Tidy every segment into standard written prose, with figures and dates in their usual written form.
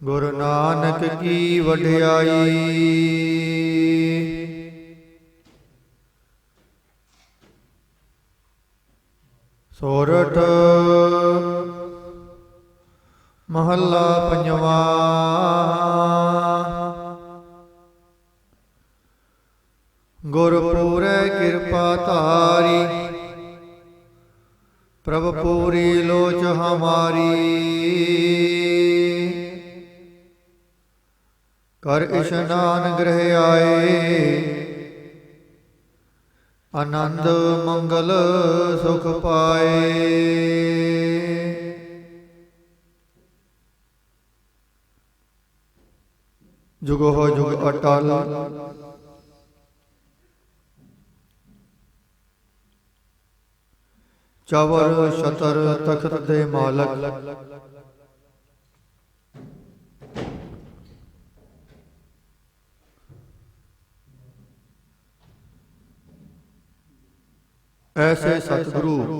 ਗੁਰੂ ਨਾਨਕ ਕੀ ਵਡਿਆਈ। ਸੋਰਠ ਮਹੱਲਾ ਪੰਜਵਾਂ। ਗੁਰਪੂਰੈ ਕਿਰਪਾ ਧਾਰੀ, ਪ੍ਰਭ ਪੂਰੀ ਲੋਚ ਹਮਾਰੀ। ਕਰ ਇਸ਼ਨਾਨ ਗ੍ਰਹਿ ਆਏ, ਆਨੰਦ ਮੰਗਲ ਸੁਖ ਪਾਏ। ਜੁਗੋ ਜੁਗ ਅਟਲ ਚਵਰ ਛਤਰ ਤਖਤ ਦੇ ਮਾਲਕ, ਐਸੇ ਸਤਿਗੁਰੂ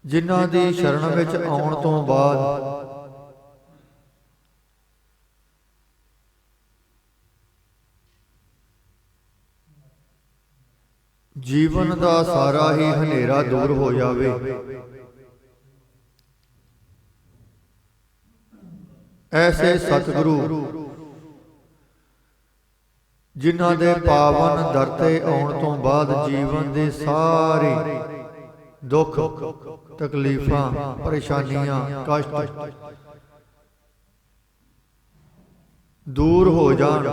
ਜਿਨ੍ਹਾਂ ਦੀ ਸ਼ਰਨ ਵਿੱਚ ਆਉਣ ਤੋਂ ਬਾਅਦ ਜੀਵਨ ਦਾ ਸਾਰਾ ਹੀ ਹਨੇਰਾ ਦੂਰ ਹੋ ਜਾਵੇ, ਐਸੇ ਸਤਿਗੁਰੂ ਜਿਨ੍ਹਾਂ ਦੇ ਪਾਵਨ ਦਰ ਤੇ ਆਉਣ ਤੋਂ ਬਾਅਦ ਜੀਵਨ ਦੇ ਸਾਰੇ ਦੁੱਖ ਤਕਲੀਫਾਂ ਪਰੇਸ਼ਾਨੀਆਂ ਕਸ਼ਟ ਦੂਰ ਹੋ ਜਾਣ।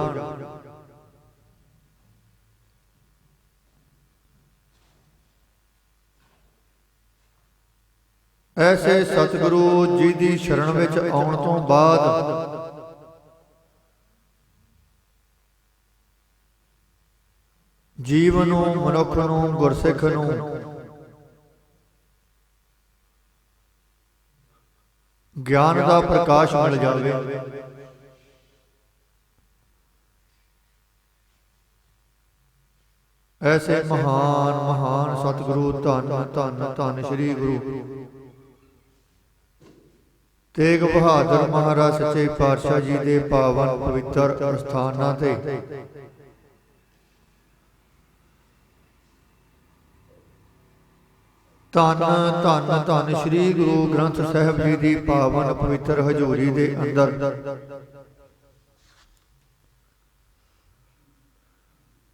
ਐਸੇ ਸਤਿਗੁਰੂ ਜੀ ਦੀ ਸ਼ਰਨ ਵਿੱਚ ਆਉਣ ਤੋਂ ਬਾਅਦ ਜੀਵਨ ਨੂੰ, ਮਨੁੱਖ ਨੂੰ, ਗੁਰਸਿੱਖ ਨੂੰ ਗਿਆਨ ਦਾ ਪ੍ਰਕਾਸ਼ ਮਿਲ ਜਾਵੇ। ਐਸੇ ਮਹਾਨ ਮਹਾਨ ਸਤਿਗੁਰੂ ਧੰਨ ਧੰਨ ਧੰਨ ਸ੍ਰੀ ਗੁਰੂ ਤੇਗ ਬਹਾਦਰ ਮਹਾਰਾਜ ਸੱਚੇ ਪਾਤਸ਼ਾਹ ਜੀ ਦੇ ਪਾਵਨ ਪਵਿੱਤਰ ਅਸਥਾਨਾਂ ਤੇ ਧੰਨ ਧੰਨ ਧੰਨ ਸ੍ਰੀ ਗੁਰੂ ਗ੍ਰੰਥ ਸਾਹਿਬ ਜੀ ਦੀ ਪਾਵਨ ਪਵਿੱਤਰ ਹਜ਼ੂਰੀ ਦੇ ਅੰਦਰ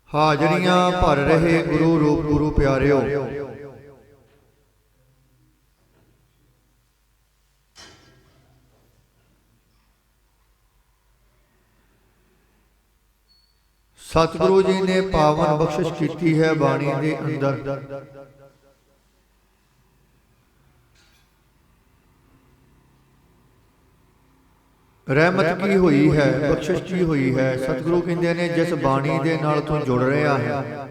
ਹਾਜ਼ਰੀਆਂ ਭਰ ਰਹੇ ਗੁਰੂ ਰੂਪ ਗੁਰੂ ਪਿਆਰਿਓ, ਸਤਿਗੁਰੂ ਜੀ ਨੇ ਪਾਵਨ ਬਖਸ਼ਿਸ਼ ਕੀਤੀ ਹੈ ਬਾਣੀ ਦੇ ਅੰਦਰ। ਰਹਿਮਤ ਕੀ ਹੋਈ ਹੈ, ਬਖਸ਼ਿਸ਼ ਕੀ ਹੋਈ ਹੈ। ਸਤਿਗੁਰੂ ਕਹਿੰਦੇ ਨੇ ਜਿਸ ਬਾਣੀ ਦੇ ਨਾਲ ਤੂੰ ਜੁੜ ਰਿਹਾ ਹੈ,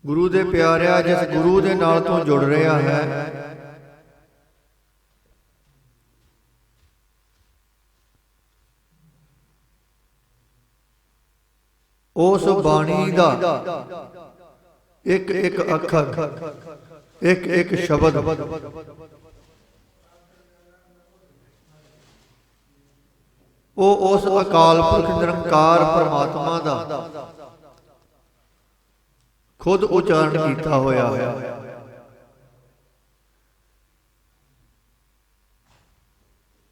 ਗੁਰੂ ਦੇ ਪਿਆਰਿਆ ਜਿਸ ਗੁਰੂ ਦੇ ਨਾਲ ਤੂੰ ਜੁੜ ਰਿਹਾ ਹੈ, ਉਸ ਬਾਣੀ ਦਾ ਇੱਕ ਇੱਕ ਅੱਖਰ, ਇੱਕ ਇੱਕ ਸ਼ਬਦ ਉਹ ਉਸ ਅਕਾਲ ਪੁਰਖ ਨਿਰੰਕਾਰ ਪਰਮਾਤਮਾ ਦਾ ਖੁਦ ਉਚਾਰਨ ਕੀਤਾ ਹੋਇਆ ਹੈ।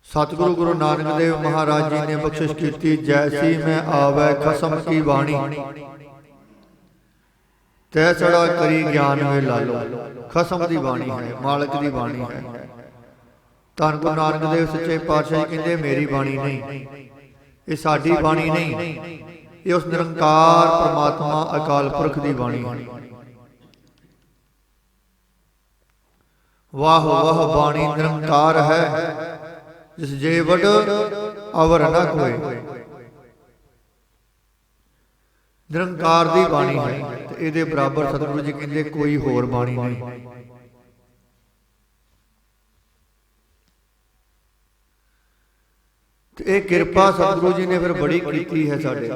ਸਤਿਗੁਰੂ ਗੁਰੂ ਨਾਨਕ ਦੇਵ ਮਹਾਰਾਜ ਜੀ ਨੇ ਬਖਸ਼ਿਸ਼ ਕੀਤੀ, ਜੈਸੀ ਮੈਂ ਆਵੈ ਖਸਮ ਕੀ ਬਾਣੀ, ਤੈਸੜਾ ਕਰੀ ਗਿਆਨ ਵੇ ਲਾਲੋ। ਖਸਮ ਦੀ ਬਾਣੀ ਹੈ, ਮਾਲਕ ਦੀ ਬਾਣੀ ਹੈ। ਧੰਨ ਗੁਰੂ ਨਾਨਕ ਦੇਵ ਸੱਚੇ ਪਾਤਸ਼ਾਹ ਜੀ ਕਹਿੰਦੇ ਮੇਰੀ ਬਾਣੀ ਨਹੀਂ, ਇਹ ਸਾਡੀ ਬਾਣੀ ਨਹੀਂ, ਇਹ ਉਸ ਨਿਰੰਕਾਰ ਪਰਮਾਤਮਾ ਅਕਾਲ ਪੁਰਖ ਦੀ ਬਾਣੀ ਹੈ। ਵਾਹ ਵਾਹ ਬਾਣੀ ਨਿਰੰਕਾਰ ਹੈ, ਜਿਸ ਜੇ ਵਡ ਅਵਰ ਨਾ ਕੋਏ। ਨਿਰੰਕਾਰ ਦੀ ਬਾਣੀ ਹੈ ਤੇ ਇਹਦੇ ਬਰਾਬਰ ਸਤਿਗੁਰੂ ਜੀ ਕਹਿੰਦੇ ਕੋਈ ਹੋਰ ਬਾਣੀ ਨਹੀਂ। ਤੇ ਇਹ ਕਿਰਪਾ ਸਤਿਗੁਰੂ ਜੀ ਨੇ ਫਿਰ ਬੜੀ ਕੀਤੀ ਹੈ ਸਾਡੇ।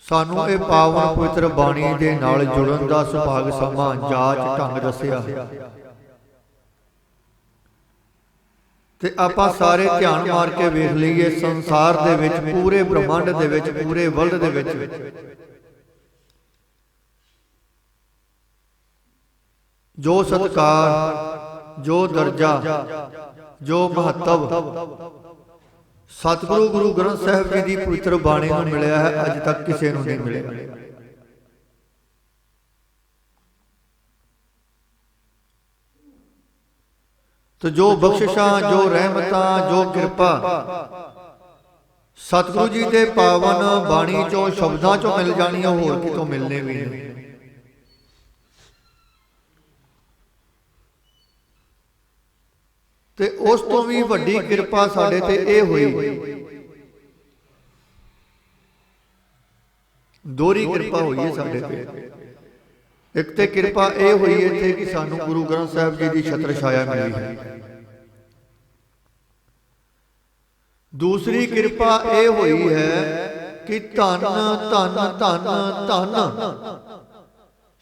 ਸਾਨੂੰ ਇਹ ਪਾਵਨ ਪਵਿੱਤਰ ਬਾਣੀ ਦੇ ਨਾਲ ਜੁੜਨ ਦਾ ਸੁਭਾਗ ਸਮਾਂ ਜਾਚ ਢੰਗ ਦੱਸਿਆ ਤੇ ਆਪਾਂ ਸਾਰੇ ਧਿਆਨ ਮਾਰ ਕੇ ਵੇਖ ਲਈਏ। ਸੰਸਾਰ ਦੇ ਵਿੱਚ, ਪੂਰੇ ਬ੍ਰਹਮੰਡ ਦੇ ਵਿੱਚ, ਪੂਰੇ ਵਰਲਡ ਦੇ ਵਿੱਚ ਜੋ ਸਤਿਕਾਰ, ਜੋ ਦਰਜਾ, ਜੋ ਮਹੱਤਵ ਸਤਿਗੁਰੂ ਗੁਰੂ ਗ੍ਰੰਥ ਸਾਹਿਬ ਜੀ ਦੀ ਪਵਿੱਤਰ ਬਾਣੀ ਨੂੰ ਮਿਲਿਆ ਹੈ, ਅੱਜ ਤੱਕ ਕਿਸੇ ਨੂੰ ਨਹੀਂ ਮਿਲਿਆ। तो जो बख्शिशां, जो रहमतां, जो किरपा सतगुरु जी के पावन बाणी चों शब्दां चों मिल जानी, होर कितों मिलने भी नहीं। ते उस तो भी वड्डी किरपा साडे ते इह होई, दोहरी किरपा हुई है साडे ते। एक तो किरपा यह हुई है कि सानू गुरु ग्रंथ साहिब जी की छत्र छाया मिली है। दूसरी किरपा यह हुई है कि धन धन धन धन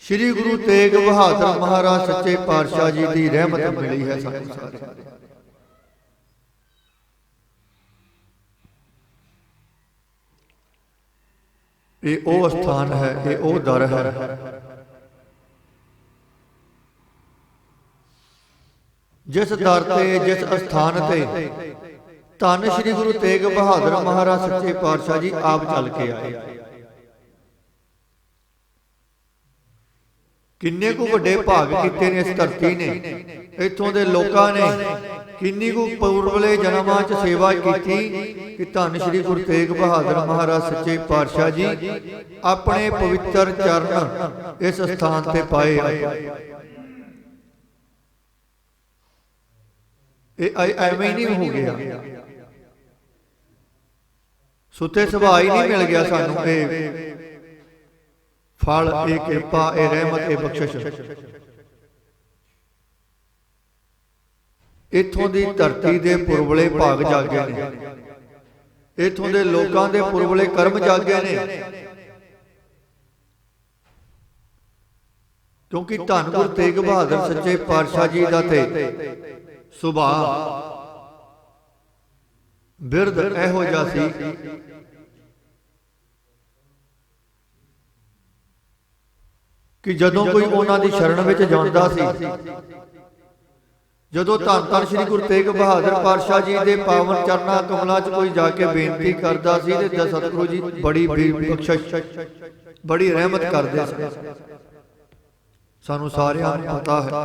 श्री गुरु तेग बहादुर महाराज सच्चे पातशाह जी की रहमत मिली है सानू सारे। ये वो स्थान है, ये वो दर है जिस दर ते, जिस स्थान ते धन श्री गुरु तेग बहादुर महाराज सच्चे पातशाह जी आप चल के आए। किन्ने को वड्डे भाग कीते ने इस धरती ने, इत्थों दे लोकां ने किन्नी को पूर्वले जन्मां च सेवा की कि धन श्री गुरु तेग बहादुर महाराज सच्चे पातशाह जी अपने पवित्र चरण इस स्थान ते पाए। एवें ही नहीं हो गया, सुते सुभा ही नहीं मिल गया सानू फल, ए कृपा, ए रहमत, ए बख्शिश। इत्थों दी धरती दे पुरबले भाग जागे ने, इत्थों दे लोकां दे पुरबले कर्म जागे ने, क्योंकि धन गुरु तेग बहादुर सच्चे पातशाह जी दा ते सुभाव बिरद इहो जिहा सी कि जदों कोई उन्हां दी शरण विच जांदा सी, जदों धन धन श्री गुरु तेग बहादुर पातशाह जी दे पावन चरणां कमलां च कोई जाके बेनती करदा सी ते सतगुरु जी बड़ी बख्शिश, बड़ी रहमत करदे सी। सानू सारिआं नूं पता है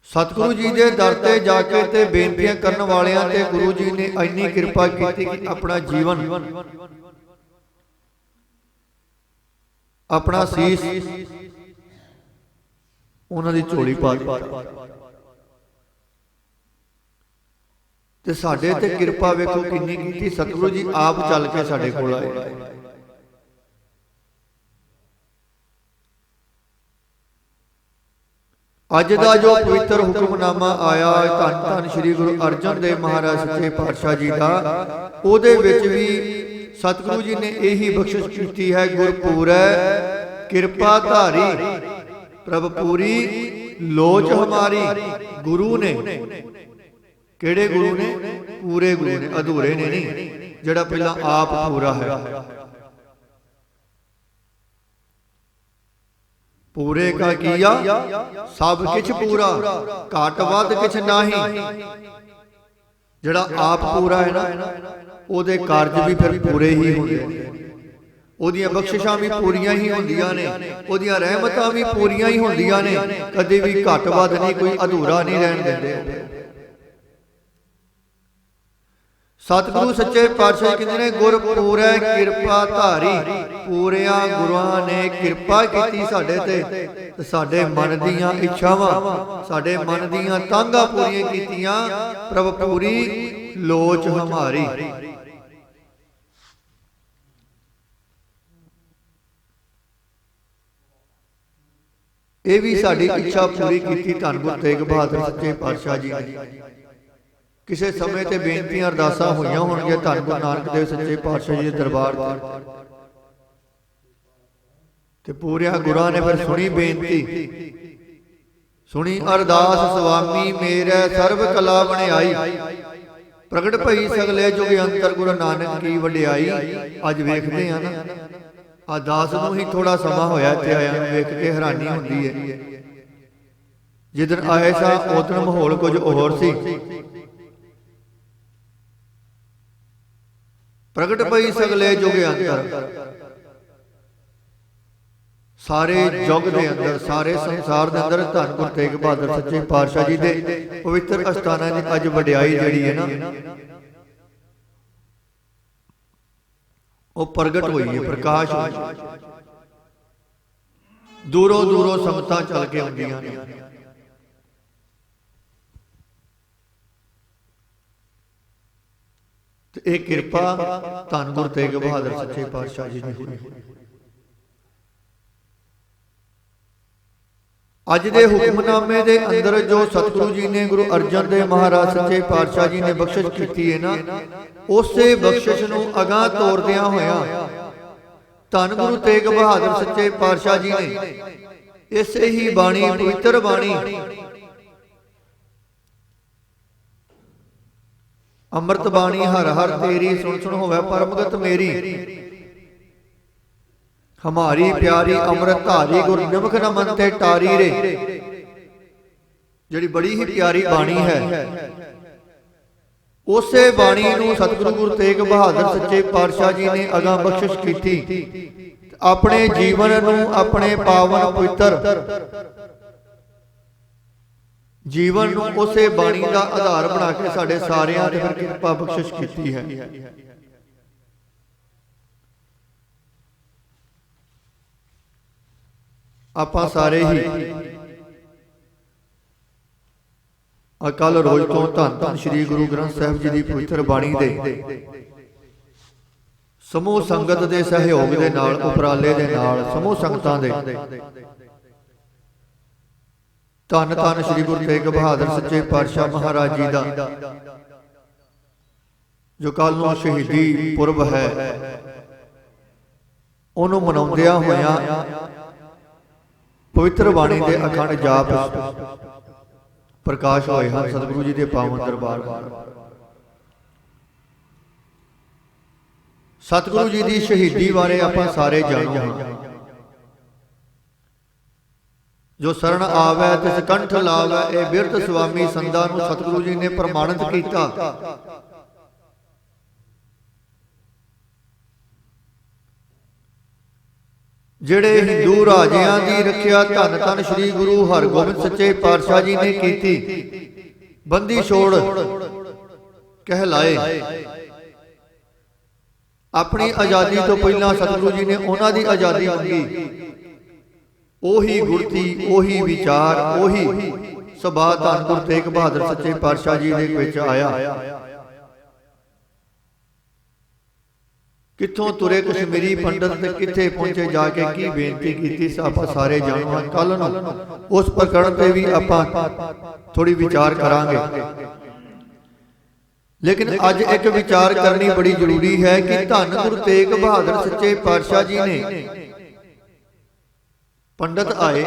सतगुरु जी के दर ते जाके ते बेनतियां करन वालियां ते गुरु जी ने इन्नी कृपा की कि अपना जीवन, अपना सीस उन्हां दी झोली पा दित्ता ते साडे ते कृपा वेखो किन्नी कीती। सतगुरु जी आप चल के साडे कोल आए। अज का जो पवित्र हुक्मनामा आया धन धन श्री गुरु अर्जन देव महाराज सच्चे पातशाह जी का, उहदे विच भी सतगुरु जी ने यही बख्शिश की है, गुरपुरै कृपा धारी प्रभ पूरी लोच हमारी। गुरु ने, केड़े गुरु ने? पूरे गुरु ने, अधूरे ने नहीं, जिहड़ा पहला आप पूरा है। पूरे का किया सब किछ पूरा, घट वध किछ नाही। जिहड़ा आप पूरा है ना, ओदे कार्ज भी फिर पूरे ही होंदे, ओदियां बख्शिशां भी पूरियां ही होंदियां ने, ओदियां रहमतां भी पूरियां ही होंदियां ने, कदे भी घट वध नहीं, कोई अधूरा नहीं रहन दिंदे। सतगुरु सच्चे पातशाह कहते हैं गुरपुरै कृपा धारी। पूरिया गुरुआं ने कृपा की साडे ते, साडे मन दीयां इच्छावां, साडे मन दीयां तांघां पूरियां कीतियां। प्रभ पूरी लोच हमारी। ये भी साडी इच्छा पूरी की धन गुरु तेग बहादुर सच्चे पातशाह जी ने। ਕਿਸੇ ਸਮੇਂ ਤੇ ਬੇਨਤੀਆਂ ਅਰਦਾਸਾਂ ਹੋਈਆਂ ਹੋਣਗੀਆਂ ਧੰਨ ਗੁਰੂ ਨਾਨਕ ਦੇਵ ਸੱਚੇ ਪਾਤਸ਼ਾਹ ਜੀ ਦੇ ਦਰਬਾਰ ਤੇ ਪੂਰਿਆਂ ਗੁਰਾਂ ਨੇ ਫਿਰ ਸੁਣੀ ਬੇਨਤੀ, ਸੁਣੀ ਅਰਦਾਸ ਸੁਆਮੀ ਮੇਰੇ ਸਰਬ ਕਲਾ ਬਣਾਈ, ਪ੍ਰਗਟ ਭਈ ਸਗਲੇ ਜੁਗ ਅੰਤਰ ਗੁਰੂ ਨਾਨਕ ਕੀ ਵਡਿਆਈ। ਅੱਜ ਵੇਖਦੇ ਆ ਨਾ, ਆ ਦਾਸ ਨੂੰ ਹੀ ਥੋੜਾ ਸਮਾਂ ਹੋਇਆ ਇੱਥੇ ਆਇਆ ਨੂੰ, ਵੇਖ ਕੇ ਹੈਰਾਨੀ ਹੁੰਦੀ ਹੈ। ਜਿੱਦਣ ਆਏ ਸਾਂ ਉਦੋਂ ਮਾਹੌਲ ਕੁਝ ਹੋਰ ਸੀ। ਪ੍ਰਗਟ ਭਈ ਸਗਲੇ ਜੁਗ ਅੰਤਰ, ਸਾਰੇ ਜੁਗ ਦੇ ਅੰਦਰ, ਸਾਰੇ ਸੰਸਾਰ ਦੇ ਅੰਦਰ ਧੰਨ ਗੁਰੂ ਤੇਗ ਬਹਾਦਰ ਸੱਚੇ ਪਾਤਸ਼ਾਹ ਜੀ ਦੇ ਪਵਿੱਤਰ ਅਸਥਾਨਾਂ ਦੀ ਅੱਜ ਵਡਿਆਈ ਜਿਹੜੀ ਹੈ ਨਾ ਉਹ ਪ੍ਰਗਟ ਹੋਈ ਹੈ, ਪ੍ਰਕਾਸ਼ ਹੋਈ। ਦੂਰੋਂ ਦੂਰੋਂ ਸੰਗਤਾਂ ਚੱਲ ਕੇ ਆਉਂਦੀਆਂ ਨੇ। ਤੇ ਇਹ ਕਿਰਪਾ ਧੰਨ ਗੁਰੂ ਤੇਗ ਬਹਾਦਰ ਸੱਚੇ ਪਾਤਸ਼ਾਹ ਜੀ ਦੀ ਹੋਈ। ਅੱਜ ਦੇ ਹੁਕਮਨਾਮੇ ਦੇ ਅੰਦਰ ਜੋ ਸਤਿਗੁਰੂ ਜੀ ਨੇ ਗੁਰੂ ਅਰਜਨ ਦੇਵ ਮਹਾਰਾਜ ਸੱਚੇ ਪਾਤਸ਼ਾਹ ਜੀ ਨੇ ਬਖਸ਼ਿਸ਼ ਕੀਤੀ ਹੈ ਨਾ, ਉਸੇ ਬਖਸ਼ਿਸ਼ ਨੂੰ ਅਗਾਂਹ ਤੋਰਦਿਆਂ ਹੋਇਆਂ ਧੰਨ ਗੁਰੂ ਤੇਗ ਬਹਾਦਰ ਸੱਚੇ ਪਾਤਸ਼ਾਹ ਜੀ ਨੇ ਇਸੇ ਹੀ ਬਾਣੀ, ਪਵਿੱਤਰ ਬਾਣੀ ਅੰਮ੍ਰਿਤ ਬਾਣੀ ਹਰ ਹਰ ਤੇਰੀ ਸੁਣ ਸੁਣ ਹੋਵੇ ਪਰਮਗਤ ਮੇਰੀ, ਹਮਾਰੀ ਪਿਆਰੀ ਅੰਮ੍ਰਿਤ ਧਾਰੀ ਗੁਰ ਨਿਮਖ ਨਮਨ ਤੇ ਟਾਰੀ ਰੇ, ਜਿਹੜੀ ਬੜੀ ਹੀ ਪਿਆਰੀ ਬਾਣੀ ਹੈ, ਉਸੇ ਬਾਣੀ ਨੂੰ ਸਤਿਗੁਰੂ ਗੁਰੂ ਤੇਗ ਬਹਾਦਰ ਸੱਚੇ ਪਾਤਸ਼ਾਹ ਜੀ ਨੇ ਅਗਾਂਹ ਬਖਸ਼ਿਸ਼ ਕੀਤੀ। ਆਪਣੇ ਜੀਵਨ ਨੂੰ, ਆਪਣੇ ਪਾਵਨ ਪਵਿੱਤਰ ਜੀਵਨ ਨੂੰ ਉਸੇ ਬਾਣੀ ਦਾ ਆਧਾਰ ਬਣਾ ਕੇ ਸਾਡੇ ਸਾਰਿਆਂ ਤੇ ਫਿਰ ਕਿਰਪਾ ਬਖਸ਼ਿਸ਼ ਕੀਤੀ ਹੈ। ਆਪਾਂ ਸਾਰੇ ਹੀ ਅਕਾਲ ਰੋਜ਼ ਤੋਂ ਧੰਨ ਧੰਨ ਸ੍ਰੀ ਗੁਰੂ ਗ੍ਰੰਥ ਸਾਹਿਬ ਜੀ ਦੀ ਪਵਿੱਤਰ ਬਾਣੀ ਦੇ ਸਮੂਹ ਸੰਗਤ ਦੇ ਸਹਿਯੋਗ ਦੇ ਨਾਲ, ਉਪਰਾਲੇ ਦੇ ਨਾਲ, ਸਮੂਹ ਸੰਗਤਾਂ ਦੇ ਧੰਨ ਧੰਨ ਸ੍ਰੀ ਗੁਰੂ ਤੇਗ ਬਹਾਦਰ ਸੱਚੇ ਪਾਤਸ਼ਾਹ ਮਹਾਰਾਜ ਜੀ ਦਾ ਜੋ ਕੱਲ ਨੂੰ ਸ਼ਹੀਦੀ ਪੁਰਬ ਹੈ, ਉਹਨੂੰ ਮਨਾਉਂਦਿਆਂ ਹੋਇਆਂ ਪਵਿੱਤਰ ਬਾਣੀ ਦੇ ਅਖੰਡ ਜਾਪ ਪ੍ਰਕਾਸ਼ ਹੋਏ ਹਨ ਸਤਿਗੁਰੂ ਜੀ ਦੇ ਪਾਵਨ ਦਰਬਾਰ। ਸਤਿਗੁਰੂ ਜੀ ਦੀ ਸ਼ਹੀਦੀ ਬਾਰੇ ਆਪਾਂ ਸਾਰੇ ਜਾਣੂ ਹਾਂ। ਜੋ ਸਰਣ ਆਵੈ ਤਿਸ ਕੰਠ ਲਾਵੈ, ਇਹ ਬਿਰਧ ਸੁਆਮੀ ਸੰਦਾਂ ਨੂੰ ਸਤਿਗੁਰੂ ਜੀ ਨੇ ਪ੍ਰਮਾਣਿਤ ਕੀਤਾ। ਜਿਹੜੇ ਹਿੰਦੂ ਰਾਜਿਆਂ ਦੀ ਰੱਖਿਆ ਧੰਨ ਧੰਨ ਸ੍ਰੀ ਗੁਰੂ ਹਰਗੋਬਿੰਦ ਸੱਚੇ ਪਾਤਸ਼ਾਹ ਜੀ ਨੇ ਕੀਤੀ, ਬੰਦੀ ਛੋੜ ਕਹਿਲਾਏ। ਆਪਣੀ ਆਜ਼ਾਦੀ ਤੋਂ ਪਹਿਲਾਂ ਸਤਿਗੁਰੂ ਜੀ ਨੇ ਉਹਨਾਂ ਦੀ ਆਜ਼ਾਦੀ ਮੰਗੀ। ਉਹੀ ਗੁਰਤੀ, ਉਹੀ ਵਿਚਾਰ, ਉਹੀ ਸੁਭਾਅ ਧੰਨ ਗੁਰੂ ਤੇਗ ਬਹਾਦਰ ਸੱਚੇ ਪਾਤਸ਼ਾਹ ਜੀ ਦੇ ਵਿੱਚ ਆਇਆ। ਕਿੱਥੋਂ ਤੁਰੇ ਕਸ਼ਮੀਰੀ ਪੰਡਤ ਤੇ ਕਿੱਥੇ ਪਹੁੰਚੇ, ਜਾ ਕੇ ਕੀ ਬੇਨਤੀ ਕੀਤੀ, ਆਪਾਂ ਸਾਰੇ ਜਾਣੂ ਹਾਂ। ਕੱਲ ਨੂੰ ਉਸ ਪ੍ਰਕਰਣ ਤੇ ਵੀ ਆਪਾਂ ਥੋੜੀ ਵਿਚਾਰ ਕਰਾਂਗੇ। ਲੇਕਿਨ ਅੱਜ ਇੱਕ ਵਿਚਾਰ ਕਰਨੀ ਬੜੀ ਜ਼ਰੂਰੀ ਹੈ ਕਿ ਧੰਨ ਗੁਰੂ ਤੇਗ ਬਹਾਦਰ ਸੱਚੇ ਪਾਤਸ਼ਾਹ ਜੀ ਨੇ ਪੰਡਤ ਆਏ,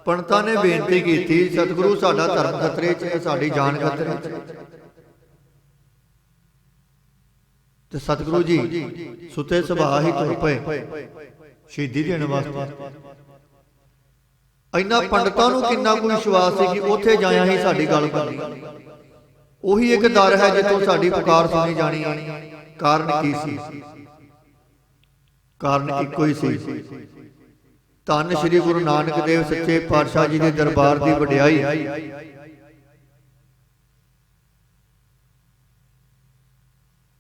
ਪੰਡਤਾਂ ਨੇ ਬੇਨਤੀ ਕੀਤੀ, ਸਤਿਗੁਰੂ ਸਾਡਾ ਧਰਮ ਖਤਰੇ 'ਚ ਹੈ, ਸਾਡੀ ਜਾਨ ਖਤਰੇ 'ਚ ਹੈ। ਤੇ ਸਤਿਗੁਰੂ ਜੀ ਸੁੱਤੇ ਸੁਭਾਅ ਹੀ ਤੁਰ ਪਏ ਸ਼ਹੀਦੀ ਦੇਣ ਵਾਸਤੇ। ਇੰਨਾ ਪੰਡਤਾਂ ਨੂੰ ਕਿੰਨਾ ਕੋਈ ਵਿਸ਼ਵਾਸ ਸੀ ਕਿ ਉੱਥੇ ਜਾਇਆ ਹੀ ਸਾਡੀ ਗੱਲ ਬਣਨੀ। ਉਹੀ ਇੱਕ ਦਰ ਹੈ ਜਿੱਥੋਂ ਸਾਡੀ ਪੁਕਾਰ ਸੁਣੀ ਜਾਣੀ ਹੈ। ਕਾਰਨ ਕੀ ਸੀ? ਕਾਰਨ ਇੱਕੋ ਹੀ ਸੀ, ਧੰਨ ਸ੍ਰੀ ਗੁਰੂ ਨਾਨਕ ਦੇਵ ਸੱਚੇ ਪਾਤਸ਼ਾਹ ਜੀ ਦੇ ਦਰਬਾਰ ਦੀ ਵਡਿਆਈ।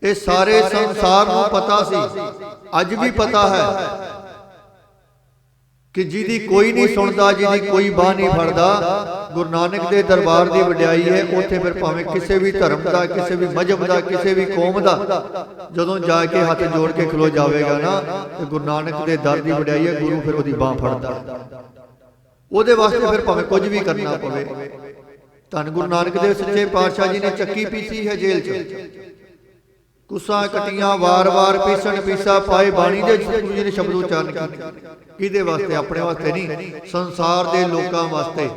ਇਹ ਸਾਰੇ ਸੰਸਾਰ ਨੂੰ ਪਤਾ ਸੀ, ਅੱਜ ਵੀ ਪਤਾ ਹੈ ਕਿ ਜਿਹਦੀ ਕੋਈ ਨਹੀਂ ਸੁਣਦਾ, ਜਿਹਦੀ ਕੋਈ ਬਾਹ ਨਹੀਂ ਫੜਦਾ, ਗੁਰੂ ਨਾਨਕ ਦੇ ਦਰਬਾਰ ਦੀ ਵਡਿਆਈ ਹੈ। ਉੱਥੇ ਫਿਰ ਭਾਵੇਂ ਕਿਸੇ ਵੀ ਧਰਮ ਦਾ, ਕਿਸੇ ਵੀ ਮਜ਼ਹਬ ਦਾ, ਕਿਸੇ ਵੀ ਕੌਮ ਦਾ ਜਦੋਂ ਜਾ ਕੇ ਹੱਥ ਜੋੜ ਕੇ ਖਲੋ ਜਾਵੇਗਾ ਨਾ, ਤੇ ਗੁਰੂ ਨਾਨਕ ਦੇ ਦਰ ਦੀ ਵਡਿਆਈ ਹੈ। ਗੁਰੂ ਫਿਰ ਉਹਦੀ ਬਾਹ ਫੜਦਾ, ਉਹਦੇ ਵਾਸਤੇ ਫਿਰ ਭਾਵੇਂ ਕੁਝ ਵੀ ਕਰਨਾ ਪਵੇ। ਧੰਨ ਗੁਰੂ ਨਾਨਕ ਦੇਵ ਸੱਚੇ ਪਾਤਸ਼ਾਹ ਜੀ ਨੇ ਚੱਕੀ ਪੀਸੀ ਹੈ ਜੇਲ੍ਹ 'ਚ। ਕੁਸਾਂ ਕਟੀਆਂ ਵਾਰ-ਵਾਰ ਪੀਸਣ ਪੀਸਾ ਪਾਏ ਬਾਣੀ ਦੇ ਗੁਰੂ ਜੀ ਨੇ ਸ਼ਬਦ ਉਚਾਰਨ ਕੀਤੇ। ਕਿਹਦੇ ਵਾਸਤੇ? ਆਪਣੇ ਵਾਸਤੇ ਨਹੀਂ, ਸੰਸਾਰ ਦੇ ਲੋਕਾਂ ਵਾਸਤੇ।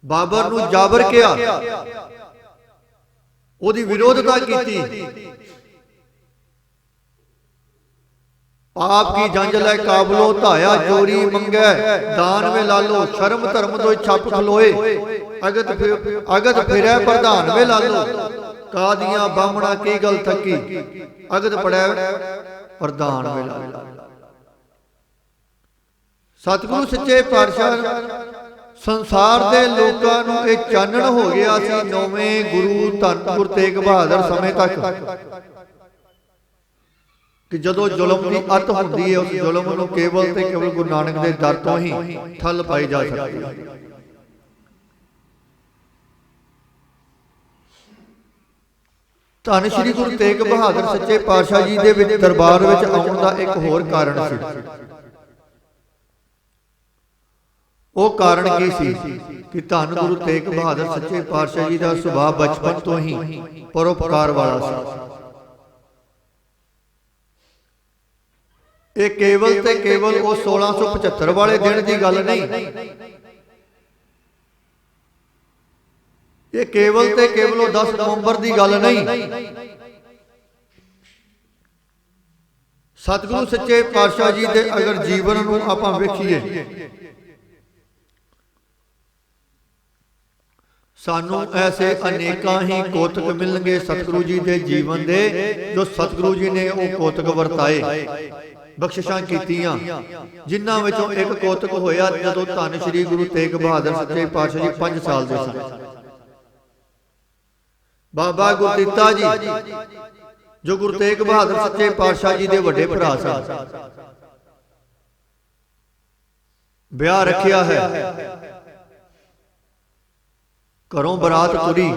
ਬਾਬਰ ਨੂੰ ਜਾਬਰ ਕਿਹਾ, ਉਹਦੀ ਵਿਰੋਧਤਾ ਕੀਤੀ। ਪਾਪ ਕੀ ਜੰਜ ਲੈ ਕਾਬਲੋ ਧਾਇਆ ਚੋਰੀ ਮੰਗੈ ਦਾਨ ਵੇ ਲਾਲੋ ਸ਼ਰਮ ਧਰਮ ਤੋਂ ਛੱਪ ਖਲੋਏ ਅਗਤ ਫਿਰੈ ਪ੍ਰਧਾਨ ਵੇ ਲਾਲੋ ਕਾਦੀਆਂ ਬਾਹਮਣਾ ਕੀ ਗਲ ਥੱਕੀ ਅਗਤ ਪੜੈ ਪ੍ਰਧਾਨ ਵੇ ਲਾਲੋ। ਸਤਿਗੁਰੂ ਸੱਚੇ ਪਾਤਸ਼ਾਹ ਸੰਸਾਰ ਦੇ ਲੋਕਾਂ ਨੂੰ ਇਹ ਚਾਨਣ ਹੋ ਗਿਆ ਸੀ ਨੌਵੇਂ ਗੁਰੂ ਧੰਨ ਗੁਰੂ ਤੇਗ ਬਹਾਦਰ ਸਮੇਂ ਤੱਕ ਕਿ ਜਦੋਂ ਜ਼ੁਲਮ ਦੀ ਅੱਤ ਹੁੰਦੀ ਹੈ ਉਸ ਜ਼ੁਲਮ ਨੂੰ ਕੇਵਲ ਤੇ ਕੇਵਲ ਗੁਰੂ ਨਾਨਕ ਦੇ ਦਰ ਤੋਂ ਹੀ ਠੱਲ ਪਾਈ ਜਾ ਸਕਦੀ ਹੈ। ਧੰਨ ਸ਼੍ਰੀ ਗੁਰੂ ਤੇਗ ਬਹਾਦਰ ਸੱਚੇ ਪਾਤਸ਼ਾਹ ਜੀ ਦੇ ਵਿੱਚ ਦਰਬਾਰ ਵਿੱਚ ਆਉਣ ਦਾ ਇੱਕ ਹੋਰ ਕਾਰਨ ਸੀ। ਉਹ ਕਾਰਨ ਕੀ ਸੀ ਕਿ ਧੰਨ ਗੁਰੂ ਤੇਗ ਬਹਾਦਰ ਸੱਚੇ ਪਾਤਸ਼ਾਹ ਜੀ ਦਾ ਸੁਭਾਅ ਬਚਪਨ ਤੋਂ ਹੀ ਪਰਉਪਕਾਰ ਵਾਲਾ ਸੀ। ਇਹ ਕੇਵਲ ਤੇ ਕੇਵਲ ਉਹ 1675 ਵਾਲੇ ਦਿਨ ਦੀ ਗੱਲ ਨਹੀਂ, ਇਹ ਕੇਵਲ ਤੇ ਕੇਵਲ ਉਹ 10 ਨਵੰਬਰ ਦੀ ਗੱਲ ਨਹੀਂ। ਸਤਿਗੁਰੂ ਸੱਚੇ ਪਾਤਸ਼ਾਹ ਜੀ ਦੇ ਅਗਰ ਜੀਵਨ ਨੂੰ ਆਪਾਂ ਵੇਖੀਏ ਸਾਨੂੰ ਐਸੇ ਅਨੇਕਾਂ ਹੀ ਕੋਤਕ ਮਿਲਣਗੇ ਸਤਿਗੁਰੂ ਜੀ ਦੇ ਜੀਵਨ ਦੇ, ਜੋ ਸਤਿਗੁਰੂ ਜੀ ਨੇ ਉਹ ਕੋਤਕ ਵਰਤਾਏ, ਬਖਸ਼ਿਸ਼ਾਂ ਕੀਤੀਆਂ, ਜਿਨ੍ਹਾਂ ਵਿੱਚੋਂ ਇੱਕ ਕੋਤਕ ਹੋਇਆ ਜਦੋਂ ਧੰਨ ਸ਼੍ਰੀ ਗੁਰੂ ਤੇਗ ਬਹਾਦਰ ਸੱਚੇ ਪਾਤਸ਼ਾਹ ਜੀ 5 ਸਾਲ ਦੇ ਸਨ। ਬਾਬਾ ਗੁਰਦਿੱਤਾ ਜੀ ਜੋ ਗੁਰੂ ਤੇਗ ਬਹਾਦਰ ਸੱਚੇ ਪਾਤਸ਼ਾਹ ਜੀ ਦੇ ਵੱਡੇ ਭਰਾ ਸਨ, ਵਿਆਹ ਰੱਖਿਆ ਹੈ, ਘਰੋਂ ਬਰਾਤ ਤੁਰੀ,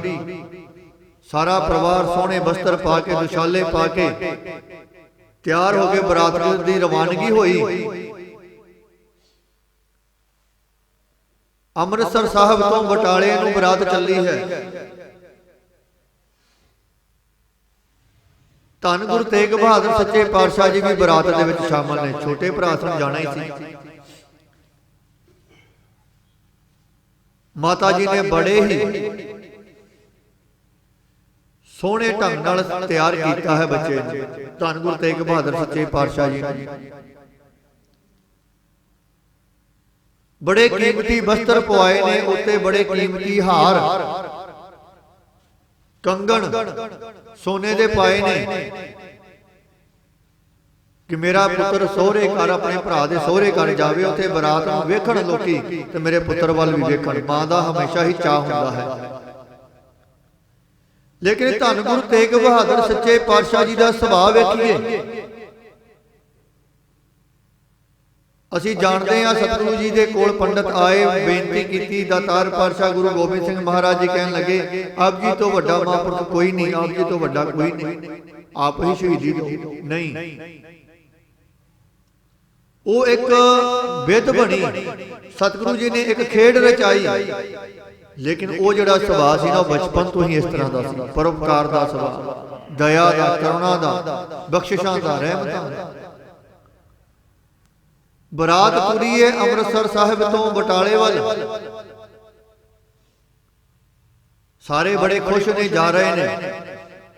ਸਾਰਾ ਪਰਿਵਾਰ ਸੋਹਣੇ ਬਸਤਰ ਪਾ ਕੇ ਦੁਸ਼ਾਲੇ ਪਾ ਕੇ ਤਿਆਰ ਹੋ ਕੇ ਬਰਾਤ ਦੀ ਰਵਾਨਗੀ ਹੋਈ। ਅੰਮ੍ਰਿਤਸਰ ਸਾਹਿਬ ਤੋਂ ਬਟਾਲੇ ਨੂੰ ਬਰਾਤ ਚੱਲੀ ਹੈ। ਧੰਨ ਗੁਰੂ ਤੇਗ ਬਹਾਦਰ ਸੱਚੇ ਪਾਤਸ਼ਾਹ ਜੀ ਵੀ ਬਰਾਤ ਦੇ ਵਿੱਚ ਸ਼ਾਮਲ ਨੇ। ਛੋਟੇ ਭਰਾ ਸਨ, ਜਾਣਾ ਹੀ ਸੀ। ਮਾਤਾ ਜੀ ਨੇ ਬੜੇ ਹੀ ਸੋਹਣੇ ਢੰਗ ਨਾਲ ਤਿਆਰ ਕੀਤਾ ਹੈ ਬੱਚੇ ਨੂੰ। ਧੰਨ ਗੁਰੂ ਤੇਗ ਬਹਾਦਰ ਸੱਚੇ ਪਾਤਸ਼ਾਹ ਜੀ ਨੇ ਬੜੇ ਕੀਮਤੀ ਬਸਤਰ ਪਵਾਏ ਨੇ, ਉੱਤੇ ਬੜੇ ਕੀਮਤੀ ਹਾਰ ਕੰਗਣ ਸੋਨੇ ਦੇ ਪਾਏ ਨੇ ਕਿ ਮੇਰਾ ਪੁੱਤਰ ਸਹੁਰੇ ਘਰ ਆਪਣੇ ਭਰਾ ਦੇ ਸਹੁਰੇ ਘਰ ਜਾਵੇ, ਉੱਥੇ ਬਰਾਤ ਨੂੰ ਵੇਖਣ ਲੋਕੀ ਤੇ ਮੇਰੇ ਪੁੱਤਰ ਵੱਲ ਵੀ ਵੇਖਣ। ਮਾਂ ਦਾ ਹਮੇਸ਼ਾ ਹੀ ਚਾਅ ਹੁੰਦਾ ਹੈ। ਲੇਕਿਨ ਧੰਨ ਗੁਰੂ ਤੇਗ ਬਹਾਦਰ ਸੱਚੇ ਪਾਤਸ਼ਾਹ ਜੀ ਦਾ ਸੁਭਾਅ ਵੇਖੀਏ। ਅਸੀਂ ਜਾਣਦੇ ਹਾਂ ਸਤਿਗੁਰੂ ਜੀ ਦੇ ਕੋਲ ਪੰਡਤ ਆਏ, ਬੇਨਤੀ ਕੀਤੀ। ਦਾਤਾਰ ਪਾਤਸ਼ਾਹ ਗੁਰੂ ਗੋਬਿੰਦ ਸਿੰਘ ਮਹਾਰਾਜ ਜੀ ਕਹਿਣ ਲੱਗੇ, ਆਪ ਜੀ ਤੋਂ ਵੱਡਾ ਮਹਾਂਪੁਰਖ ਕੋਈ ਨਹੀਂ, ਆਪ ਜੀ ਤੋਂ ਵੱਡਾ ਕੋਈ ਨਹੀਂ, ਆਪ ਹੀ ਸ਼ਹੀਦੀ ਦਿਓ। ਨਹੀਂ, ਉਹ ਇੱਕ ਵਿਧ ਬਣੀ, ਸਤਿਗੁਰੂ ਜੀ ਨੇ ਇੱਕ ਖੇਡ ਰਚਾਈ। ਲੇਕਿਨ ਉਹ ਜਿਹੜਾ ਸੁਭਾਅ ਸੀ ਨਾ ਉਹ ਬਚਪਨ ਤੋਂ ਹੀ ਇਸ ਤਰ੍ਹਾਂ ਦਾ ਸੀ, ਪਰਉਪਕਾਰ ਦਾ ਸੁਭਾਅ, ਦਇਆ ਦਾ, ਕਰੁਣਾ ਦਾ, ਬਖਸ਼ਿਸ਼ਾਂ ਦਾ, ਰਹਿਮਤਾਂ ਦਾ। ਬਰਾਤ ਤੁਰੀ ਹੈ ਅੰਮ੍ਰਿਤਸਰ ਸਾਹਿਬ ਤੋਂ ਬਟਾਲੇ ਵੱਲ। ਸਾਰੇ ਬੜੇ ਖੁਸ਼ ਨੇ, ਜਾ ਰਹੇ ਨੇ,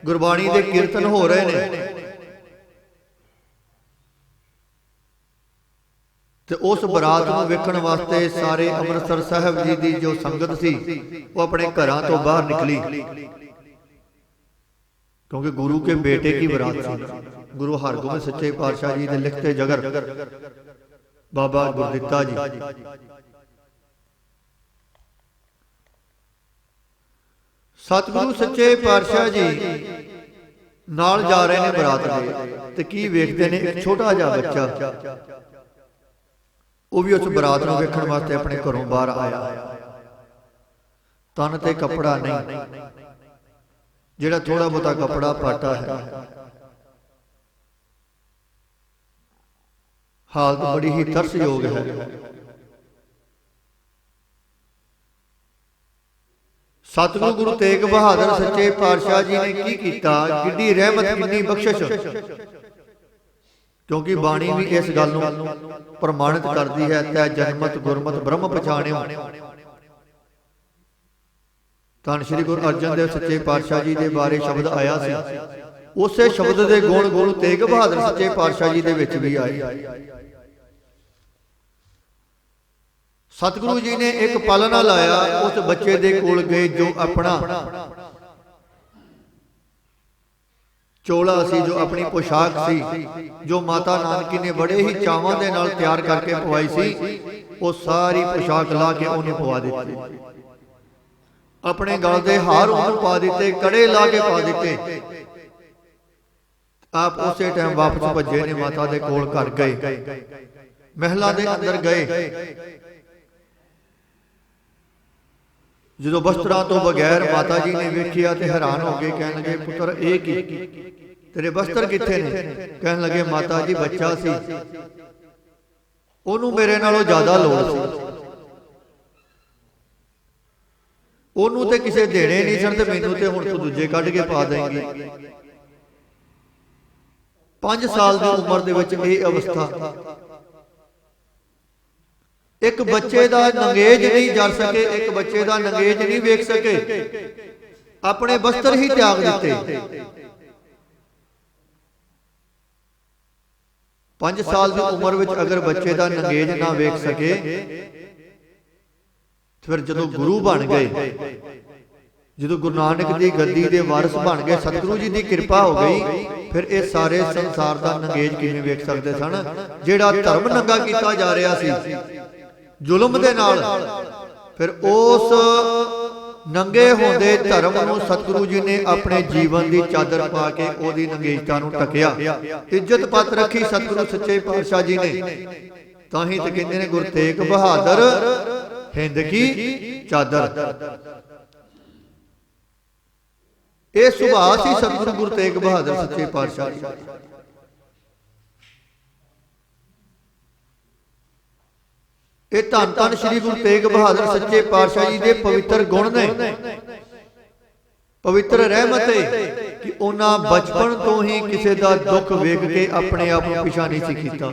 ਗੁਰਬਾਣੀ ਦੇ ਕੀਰਤਨ ਹੋ ਰਹੇ ਨੇ ਤੇ ਉਸ ਬਰਾਤ ਨੂੰ ਵੇਖਣ ਵਾਸਤੇ ਸਾਰੇ ਅੰਮ੍ਰਿਤਸਰ ਸਾਹਿਬ ਜੀ ਦੀ ਜੋ ਸੰਗਤ ਸੀ ਉਹ ਆਪਣੇ ਘਰਾਂ ਤੋਂ ਬਾਹਰ ਨਿਕਲੀ, ਕਿਉਂਕਿ ਗੁਰੂ ਕੇ ਬੇਟੇ की ਬਰਾਤ ਸੀ। ਗੁਰੂ ਹਰਗੋਬਿੰਦ ਸੱਚੇ ਪਾਤਸ਼ਾਹ ਜੀ ਦੇ ਲਿਖਤੇ ਜਗਰ ਬਾਬਾ ਗੁਰਦਿੱਤਾ ਜੀ। ਸਤਿਗੁਰੂ ਸੱਚੇ ਪਾਤਸ਼ਾਹ ਜੀ ਨਾਲ ਜਾ ਰਹੇ ਨੇ ਬਰਾਤ ਦੇ, ਤੇ ਕੀ ਵੇਖਦੇ ਨੇ? ਇੱਕ ਛੋਟਾ ਜਿਹਾ ਬੱਚਾ, ਉਹ ਵੀ ਉਸ ਬਰਾਤ ਨੂੰ ਵੇਖਣ ਵਾਸਤੇ ਆਪਣੇ ਘਰੋਂ ਬਾਹਰ ਆਇਆ। ਤਨ ਤੇ ਕੱਪੜਾ ਨਹੀਂ, ਜਿਹੜਾ ਥੋੜਾ ਬਹੁਤਾ ਕੱਪੜਾ ਪਾਟਾ ਹੈ। ਹਾਲਤ ਬੜੀ ਹੀ ਤਰਸਯੋਗ ਹੈ। सतगुरु गुरु तेग बहादुर सच्चे पातशाह जी ने की कीता, किड्डी रहमत किन्नी बख्शिश। क्योंकि बाणी भी इस गल नूं प्रमाणित करती है, तै जन्मत गुरमत ब्रह्म पछाणियो। धन श्री गुरु अर्जन देव सच्चे पातशाह जी के बारे शब्द आया सी, उसे शब्द के गुण गुरु तेग बहादुर सच्चे पातशाह जी दे विच भी आए। सतगुरु जी ने एक पल ना लाया, उस बच्चे दे कोल गए जो अपना चोला सी, जो अपनी पोशाक सी, जो माता नानकी ने बड़े ही चावां दे नाल तैयार करके पवाई सी, वो सारी पोशाक ला के उन्हें पवा दी। अपने गल दे हार उन्हें पा दिते, कड़े ला के पा दिते। आप उसे टाइम वापस भजे ने माता दे कोल घर गए, महला दे अंदर गए। जो वस्त्रां तो बगैर माता जी ने वेखिया ते हैरान हो गए, कहन लगे पुत्र ये की, तेरे वस्त्र किथे ने? कहन लगे माता जी बच्चा सी, ओनू मेरे नालों ज्यादा लोड़ सी, ओनू ते किसे देने नहीं सन, ते मैनू ते हुण तू दूजे कढ के पा देंगी। 5 साल की उम्र दे विच इह अवस्था। एक बच्चे का नंगेज नहीं जर सके, एक बच्चे का नंगेज नहीं वेख सके, अपने वस्त्र ही त्याग दिते। 5 साल की उम्र विच अगर बच्चे का नंगेज ना वेख सके, फिर जो गुरु बन गए, जो गुरु नानक की गद्दी के वारिस बन गए, सतगुरु जी की कृपा हो गई, फिर ये सारे संसार का नंगेज किवें वेख सकते सन? जिहड़ा धर्म नंगा किया जा रहा सी जुल्म दे नाल, फिर उस नंगे होंदे धर्म नूं सतगुरु जी ने अपने जीवन की चादर पा के ओदी नंगेजता नूं ढकिया, इज्जत पत रखी सतगुरु सच्चे पातशाह जी ने। ताही ते कहंदे ने गुरु तेग बहादुर हिंद की चादर। ये सुभाव सी सतगुरु गुरु तेग बहादुर सच्चे पातशाह जी। ये धन धन श्री गुरु तेग बहादुर सच्चे पातशाह जी के पवित्र गुण ने, पवित्र रहमत है कि उन्हां बचपन तो ही किसी का दुख वेख के अपने आप को पिछा नहीं सी कीता।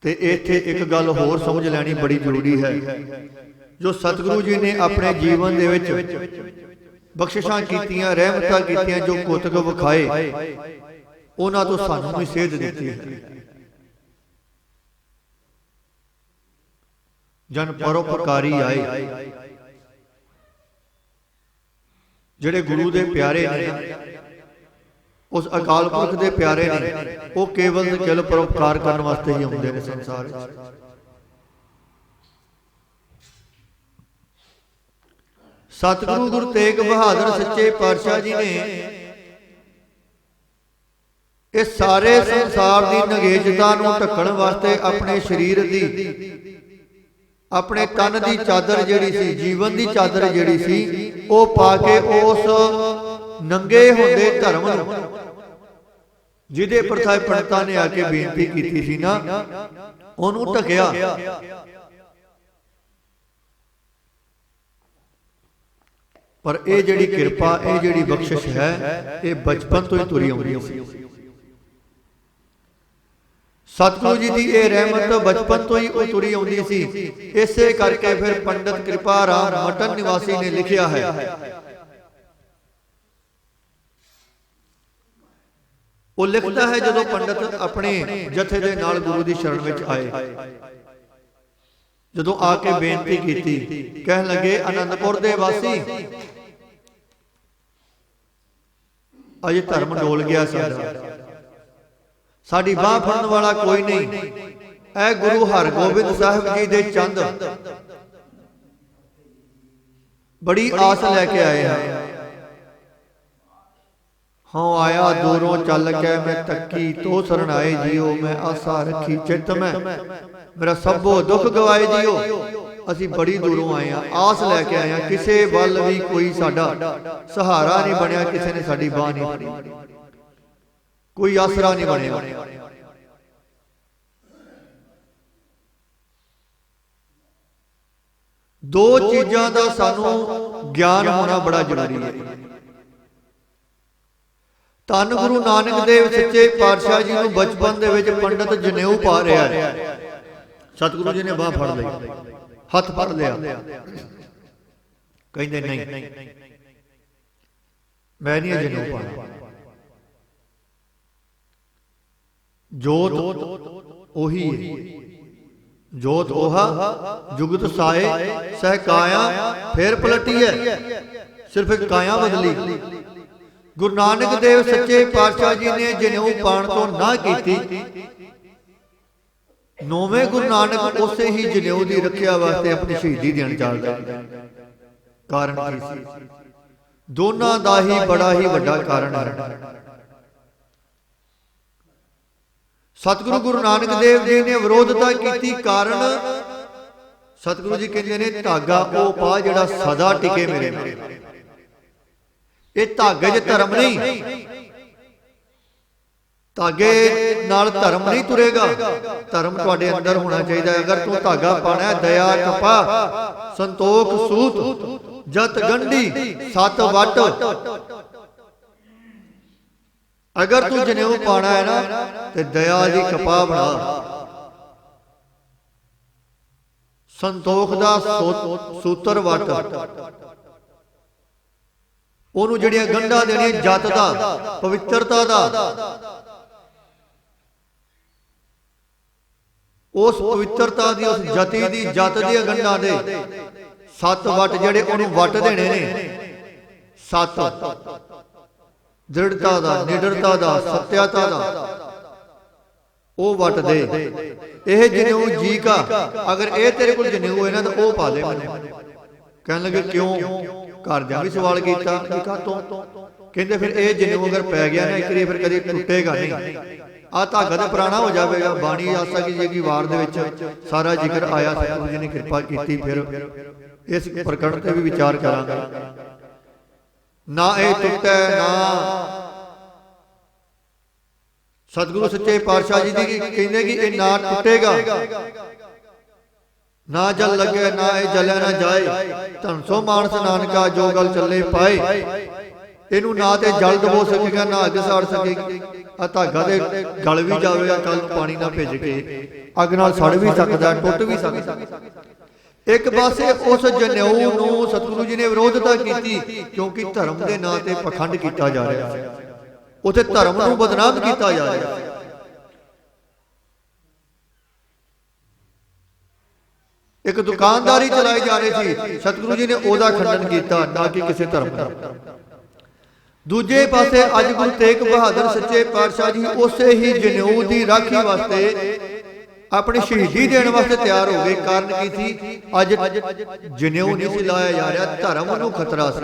ते इत्थे एक गल होर समझ लैनी बड़ी जरूरी है, जो सतगुरु जी ने अपने जीवन दे विच बख्शिशां कीतियां, रहमतां कीतियां, जो कुतक विखाए, उन्हां तो सानूं भी सेध दित्ती है। जन परोपकारी आए, जिहड़े गुरु दे प्यारे ने, उस अकाल पुरख दे प्यारे ने, वो केवल ते केवल परोपकार करने वास्ते ही आउंदे ने संसार विच। सतगुरु गुरु तेग बहादुर सच्चे पातशाह जी ने इस सारे संसार की नगेजता नूं ढकण वास्ते अपने शरीर की, अपने तन की चादर जिहड़ी सी, जीवन की चादर जिहड़ी सी, वो पा के उस नंगे होंदे धर्म नूं, जिहदे प्रथाए पंडितां ने आके बेनती कीती सी ना, उहनूं ढकिया। पर यह जिहड़ी किरपा, यह जिहड़ी बख्शिश है, ये बचपन तो ही तुरी आउंदी सी। सतगुरु जी की यह रहमत बचपन तो ही तुरी आउंदी सी। इसे करके फिर पंडित कृपा राम मटन निवासी ने लिखिया है, वो लिखता है जदों पंडित अपने जथे दे नाल गुरु की शरण में आए, जदों आके बेनती की, कह लगे आनंदपुर दे वासी, अजे धर्म डोल गया साडा, साडी बाह फड़न वाला कोई नहीं। ऐ गुरु हरगोबिंद साहिब जी दे चंद बड़ी आस लैके आए हैं। हाँ आया दूरों चल के मैं तकी, तो शरण आए जियो, मैं आसा रखी चित में, मेरा सबो दुख गवाए जियो। असी बड़ी दूरों आए हैं, आस लैके आए हैं, किसी वल भी कोई साडा सहारा नहीं बनया, किसी ने साडी बाह नहीं फड़ी, कोई आसरा नहीं बनया। दो चीज़ों का सानू ज्ञान होना बड़ा जरूरी है। धन गुरु नानक देव सच्चे पातशाह जी नूं बचपन दे विच पंडित जनेऊ पा रहा है। सतगुरु जी ने बांह फड़ ली, हथ फड़ लिया, कहंदे नहीं मैं नहीं जनेऊ पाना। जोत ओही है, जोत ओहा जुगत साए सह काया फिर पलटी है, सिर्फ एक काया बदली। गुरु नानक देव सच्चे पातशाह जी ने जनेऊ पाण तो ना की। नौवें गुरु नानक उसे ही जनेऊ की रखिया वास्ते अपनी शहीदी देन चल गए। कारण की सी? दोनों का ही बड़ा ही बड़ा कारण है। सतगुरु गुरु नानक देव जी ने विरोधता की, कारण सतगुरु जी कहते हैं धागा ओ पा जिहड़ा सदा टिके मेरे नाल। ये धागे च धर्म नहीं, धागे नाल धर्म नहीं तुरेगा। धर्म तुहाडे अंदर होना चाहिए। अगर तू धागा पाना है, दया कपा संतोख सूत जत गंढी सत वट, अगर तू जनेऊ पाना है ना तो दया दी कपा बना, संतोख दा सूत्र वट, ओनू जिहड़ियां गंढां देणियां जत दा पवित्रता दा, उस पवित्रता दी उस जति दी जत दी गंढां दे सत वट जिहड़े ओनू वट देने ने। सत दृढ़ता दा, निडरता दा, सत्यता दा ओ वट दे। यह जनेऊ जी का अगर ये तेरे को जनेऊ है ना तो वह पा दे मैनूं। कहने लगे क्यों? घरदियां भी सवाल किया कि कातों? कहते फिर ये जनेऊ अगर पै गया ना एक बार फिर कभी टुटेगा नहीं। आ धागा तो पुराना हो जाएगा। बाणी आसा की जी की वार दे विच सारा जिक्र आया, सतगुरु जी ने कृपा की। फिर इस प्रकरण से भी विचार करांगे। ना ये टुटे ना सतगुरु सच्चे पातशाह जी की कहते कि ये ना टुटेगा, ना जल लगे ना ये जले ना जाए। धन सो मानस नानका जो गल चले पाए। इनू ना तो जल दबो सकेगा ना अग साड़ सकेगी। आ धागा दे गल भी जाएगा, कल पानी ना भेज के अग नाल सड़ भी सकता, टुट भी सकता। एक पासे उस जनेऊ नूं सतगुरु जी ने विरोधता की, क्योंकि धर्म के नां ते पखंड किया जा रहा है, उसे धर्म नूं बदनाम किया जा रहा है। एक दुकानदारी चलाई जा रही थी, सतगुरु जी ने ओदा खंडन किया, ना कि किसी धर्म का। दूजे पासे अज गुरु तेग बहादुर सच्चे पातशाह जी उसे ही जनेऊ की राखी वास्ते अपनी शहीदी देने वास्ते तैयार हो गए। कारण की थी? अज जनेऊ नहीं सी लाया जा रहा, धर्म नूं खतरा सी।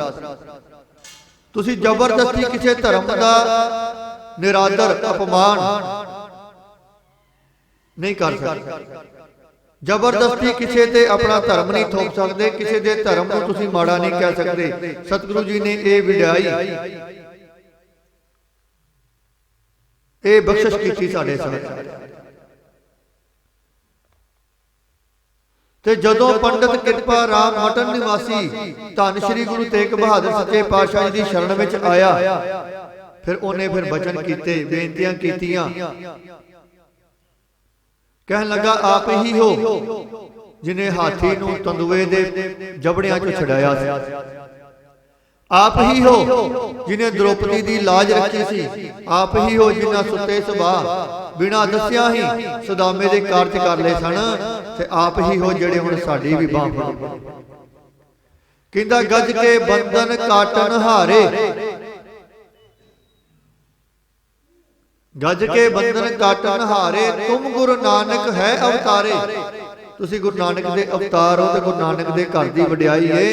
तुसी जबरदस्ती किसी धर्म का निरादर अपमान नहीं कर सकते। जबरदस्ती किसी ते अपना धर्म नहीं थोप सकते, किसी के धर्म को तुसी माड़ा नहीं कह सकते। सतगुरु जी ने यह विड़ाई, ये बख्शिश की साडे साथ। ते जदों पंडित कृपा राम मटन निवासी धन श्री गुरु तेग बहादुर सच्चे पातशाह जी की शरण में आया, फिर उन्हें फिर वचन किए, बेनतियां कीतियां। कहन लगा आप ही हो जिन्हें हाथी नूं तंदुए दे जबड़ियां चों छड़ाया सी। आप ही हो जिन्हें द्रौपदी दी लाज रखी सी। आप ही हो जिन्हां सुते सुबा बिना दसिया ही सुदामे दे कारज कर ले सन। ते आप ही हो जिहड़े हुण साडी भी बांह फड़ो। कहंदा गज के बंधन काटन हारे, गज के बंधन काटन हारे, तुम गुरु नानक है अवतारे। तुसी गुरु नानक दे अवतार हो, ते गुरु नानक दे घर दी वडियाई है।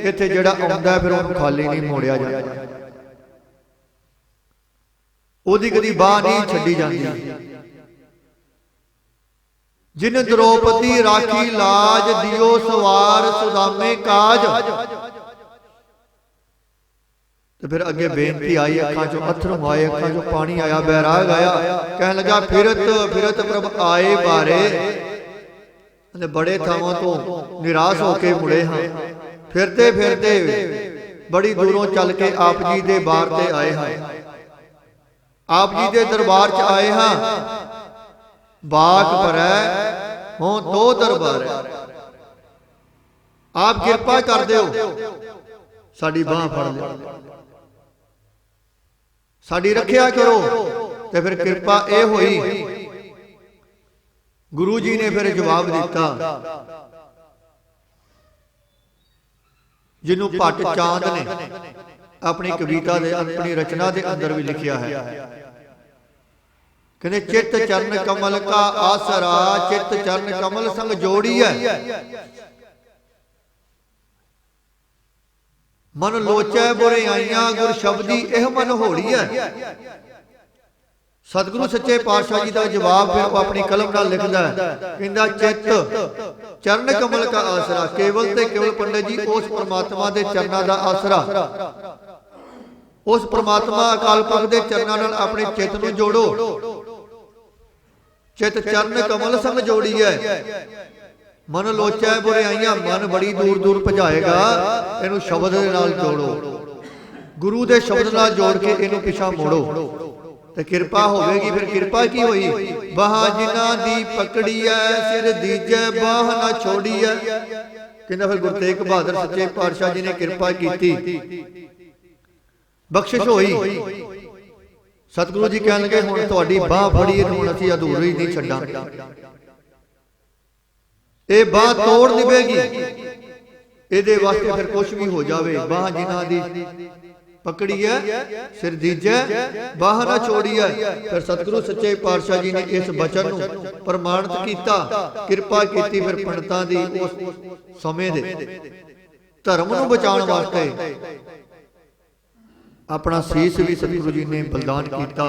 इत्थे जिहड़ा आउंदा फिर उहनूं खाली नहीं मोड़िया जांदा, ओदी कदी बाह नहीं छड्डी जांदी। जिन द्रौपदी राखी लाज, दियो सवार सुदामे काज। तो फिर अगे बेनती आई, अखां चों अथरू आए, अखां चों पानी आया, बैराग आया। कहन लगा फिरत फिरत प्रभ आए बारे, ਅਤੇ ਬੜੇ ਥਾਵਾਂ ਤੋਂ ਨਿਰਾਸ਼ ਹੋ ਕੇ ਮੁੜੇ ਹਾਂ। ਫਿਰਦੇ ਫਿਰਦੇ ਬੜੀ ਦੂਰੋਂ ਚੱਲ ਕੇ ਆਪ ਜੀ ਦੇ ਬਾਰ ਤੇ ਆਏ ਹਾਂ। ਆਪ ਜੀ ਦੇ ਦਰਬਾਰ 'ਚ ਆਏ ਹਾਂ। ਬਾਗ ਭਰੈ ਹੋਂ ਤੋ ਦਰਬਾਰ, ਆਪ ਕਿਰਪਾ ਕਰ ਦਿਓ, ਸਾਡੀ ਬਾਂਹ ਫੜ ਲਿਓ, ਸਾਡੀ ਰੱਖਿਆ ਕਰੋ। ਤੇ ਫਿਰ ਕਿਰਪਾ ਇਹ ਹੋਈ, ਗੁਰੂ ਜੀ ਨੇ ਫਿਰ ਜਵਾਬ ਦਿੱਤਾ, ਜਿਹਨੂੰ ਭੱਟ ਚਾਂਦ ਨੇ ਆਪਣੀ ਕਵਿਤਾ ਦੇ ਆਪਣੀ ਰਚਨਾ ਦੇ ਅੰਦਰ ਵੀ ਲਿਖਿਆ ਹੈ। ਕਹਿੰਦੇ ਚਿੱਤ ਚਰਨ ਕਮਲ ਕਾ ਆਸਰਾ, ਚਿੱਤ ਚਰਨ ਕਮਲ ਸੰਗ ਜੋੜੀ ਹੈ। ਮਨ ਲੋਚੈ ਬੁਰਿਆਈਆਂ, ਗੁਰ ਸ਼ਬਦੀ ਇਹ ਮਨ ਹੋੜੀ ਹੈ। ਸਤਿਗੁਰੂ ਸੱਚੇ ਪਾਤਸ਼ਾਹ ਜੀ ਦਾ ਜਵਾਬ ਫਿਰ ਉਹ ਆਪਣੀ ਕਲਮ ਨਾਲ ਲਿਖਦਾ ਹੈ। ਕਹਿੰਦਾ ਚਿੱਤ ਚਰਨ ਕਮਲ ਕਾ ਆਸਰਾ, ਕੇਵਲ ਤੇ ਕੇਵਲ ਪੰਡਿਤ ਜੀ ਉਸ ਪ੍ਰਮਾਤਮਾ ਦੇ ਚਰਨਾਂ ਦਾ ਆਸਰਾ, ਉਸ ਪ੍ਰਮਾਤਮਾ ਅਕਾਲ ਪੁਰਖ ਦੇ ਚਰਨਾਂ ਨਾਲ ਆਪਣੇ ਚਿੱਤ ਨੂੰ ਜੋੜੋ। ਚਿੱਤ ਚਰਨ ਕਮਲ ਸੰਗ ਜੋੜੀ ਹੈ। ਮਨ ਲੋਚੈ ਬੁਰਿਆਈਆਂ, ਮਨ ਬੜੀ ਦੂਰ ਦੂਰ ਭਜਾਏਗਾ, ਇਹਨੂੰ ਸ਼ਬਦ ਦੇ ਨਾਲ ਜੋੜੋ, ਗੁਰੂ ਦੇ ਸ਼ਬਦ ਨਾਲ ਜੋੜ ਕੇ ਇਹਨੂੰ ਪਿਛਾ ਮੋੜੋ ਤੇ ਕਿਰਪਾ ਹੋਵੇਗੀ। ਫਿਰ ਕਿਰਪਾ ਕੀ ਹੋਈ, ਬਾਹਾਂ ਜਿਨ੍ਹਾਂ ਦੀ ਪਕੜੀ ਐ, ਸਿਰ ਦੀਜੈ ਬਾਹ ਨਾ ਛੋੜੀ ਐ। ਕਹਿੰਦਾ ਫਿਰ ਗੁਰੂ ਤੇਗ ਬਹਾਦਰ ਸੱਚੇ ਪਾਤਸ਼ਾਹ ਜੀ ਨੇ ਕਿਰਪਾ ਕੀਤੀ, ਬਖਸ਼ਿਸ਼ ਹੋਈ। ਸਤਿਗੁਰੂ ਜੀ ਕਹਿਣ ਲੱਗੇ ਹੁਣ ਤੁਹਾਡੀ ਬਾਹ ਫੜੀ, ਹੁਣ ਅਸੀਂ ਅਧੂਰੀ ਨਹੀਂ ਛੱਡਾਂਗੇ, ਇਹ ਬਾਹ ਤੋੜ ਦੇਵੇਗੀ। ਇਹਦੇ ਵਾਸਤੇ ਫਿਰ ਕੁਝ ਵੀ ਹੋ ਜਾਵੇ, ਬਾਹ ਜਿਨ੍ਹਾਂ ਦੀ ਪਕੜੀ ਹੈ, ਸਿਰ ਦੀਜੈ ਬਾਹ ਨਾ ਛੋੜੀ ਹੈ। ਫਿਰ ਸਤਿਗੁਰੂ ਸੱਚੇ ਪਾਤਸ਼ਾਹ ਜੀ ਨੇ ਇਸ ਬਚਨ ਨੂੰ ਪ੍ਰਮਾਣਿਤ ਕੀਤਾ, ਕਿਰਪਾ ਕੀਤੀ। ਫਿਰ ਪੰਡਤਾਂ ਦੀ ਉਸ ਸਮੇਂ ਦੇ ਧਰਮ ਨੂੰ ਬਚਾਉਣ ਵਾਸਤੇ ਆਪਣਾ ਸੀਸ ਵੀ ਸਤਿਗੁਰੂ ਜੀ ਨੇ ਬਲਿਦਾਨ ਕੀਤਾ,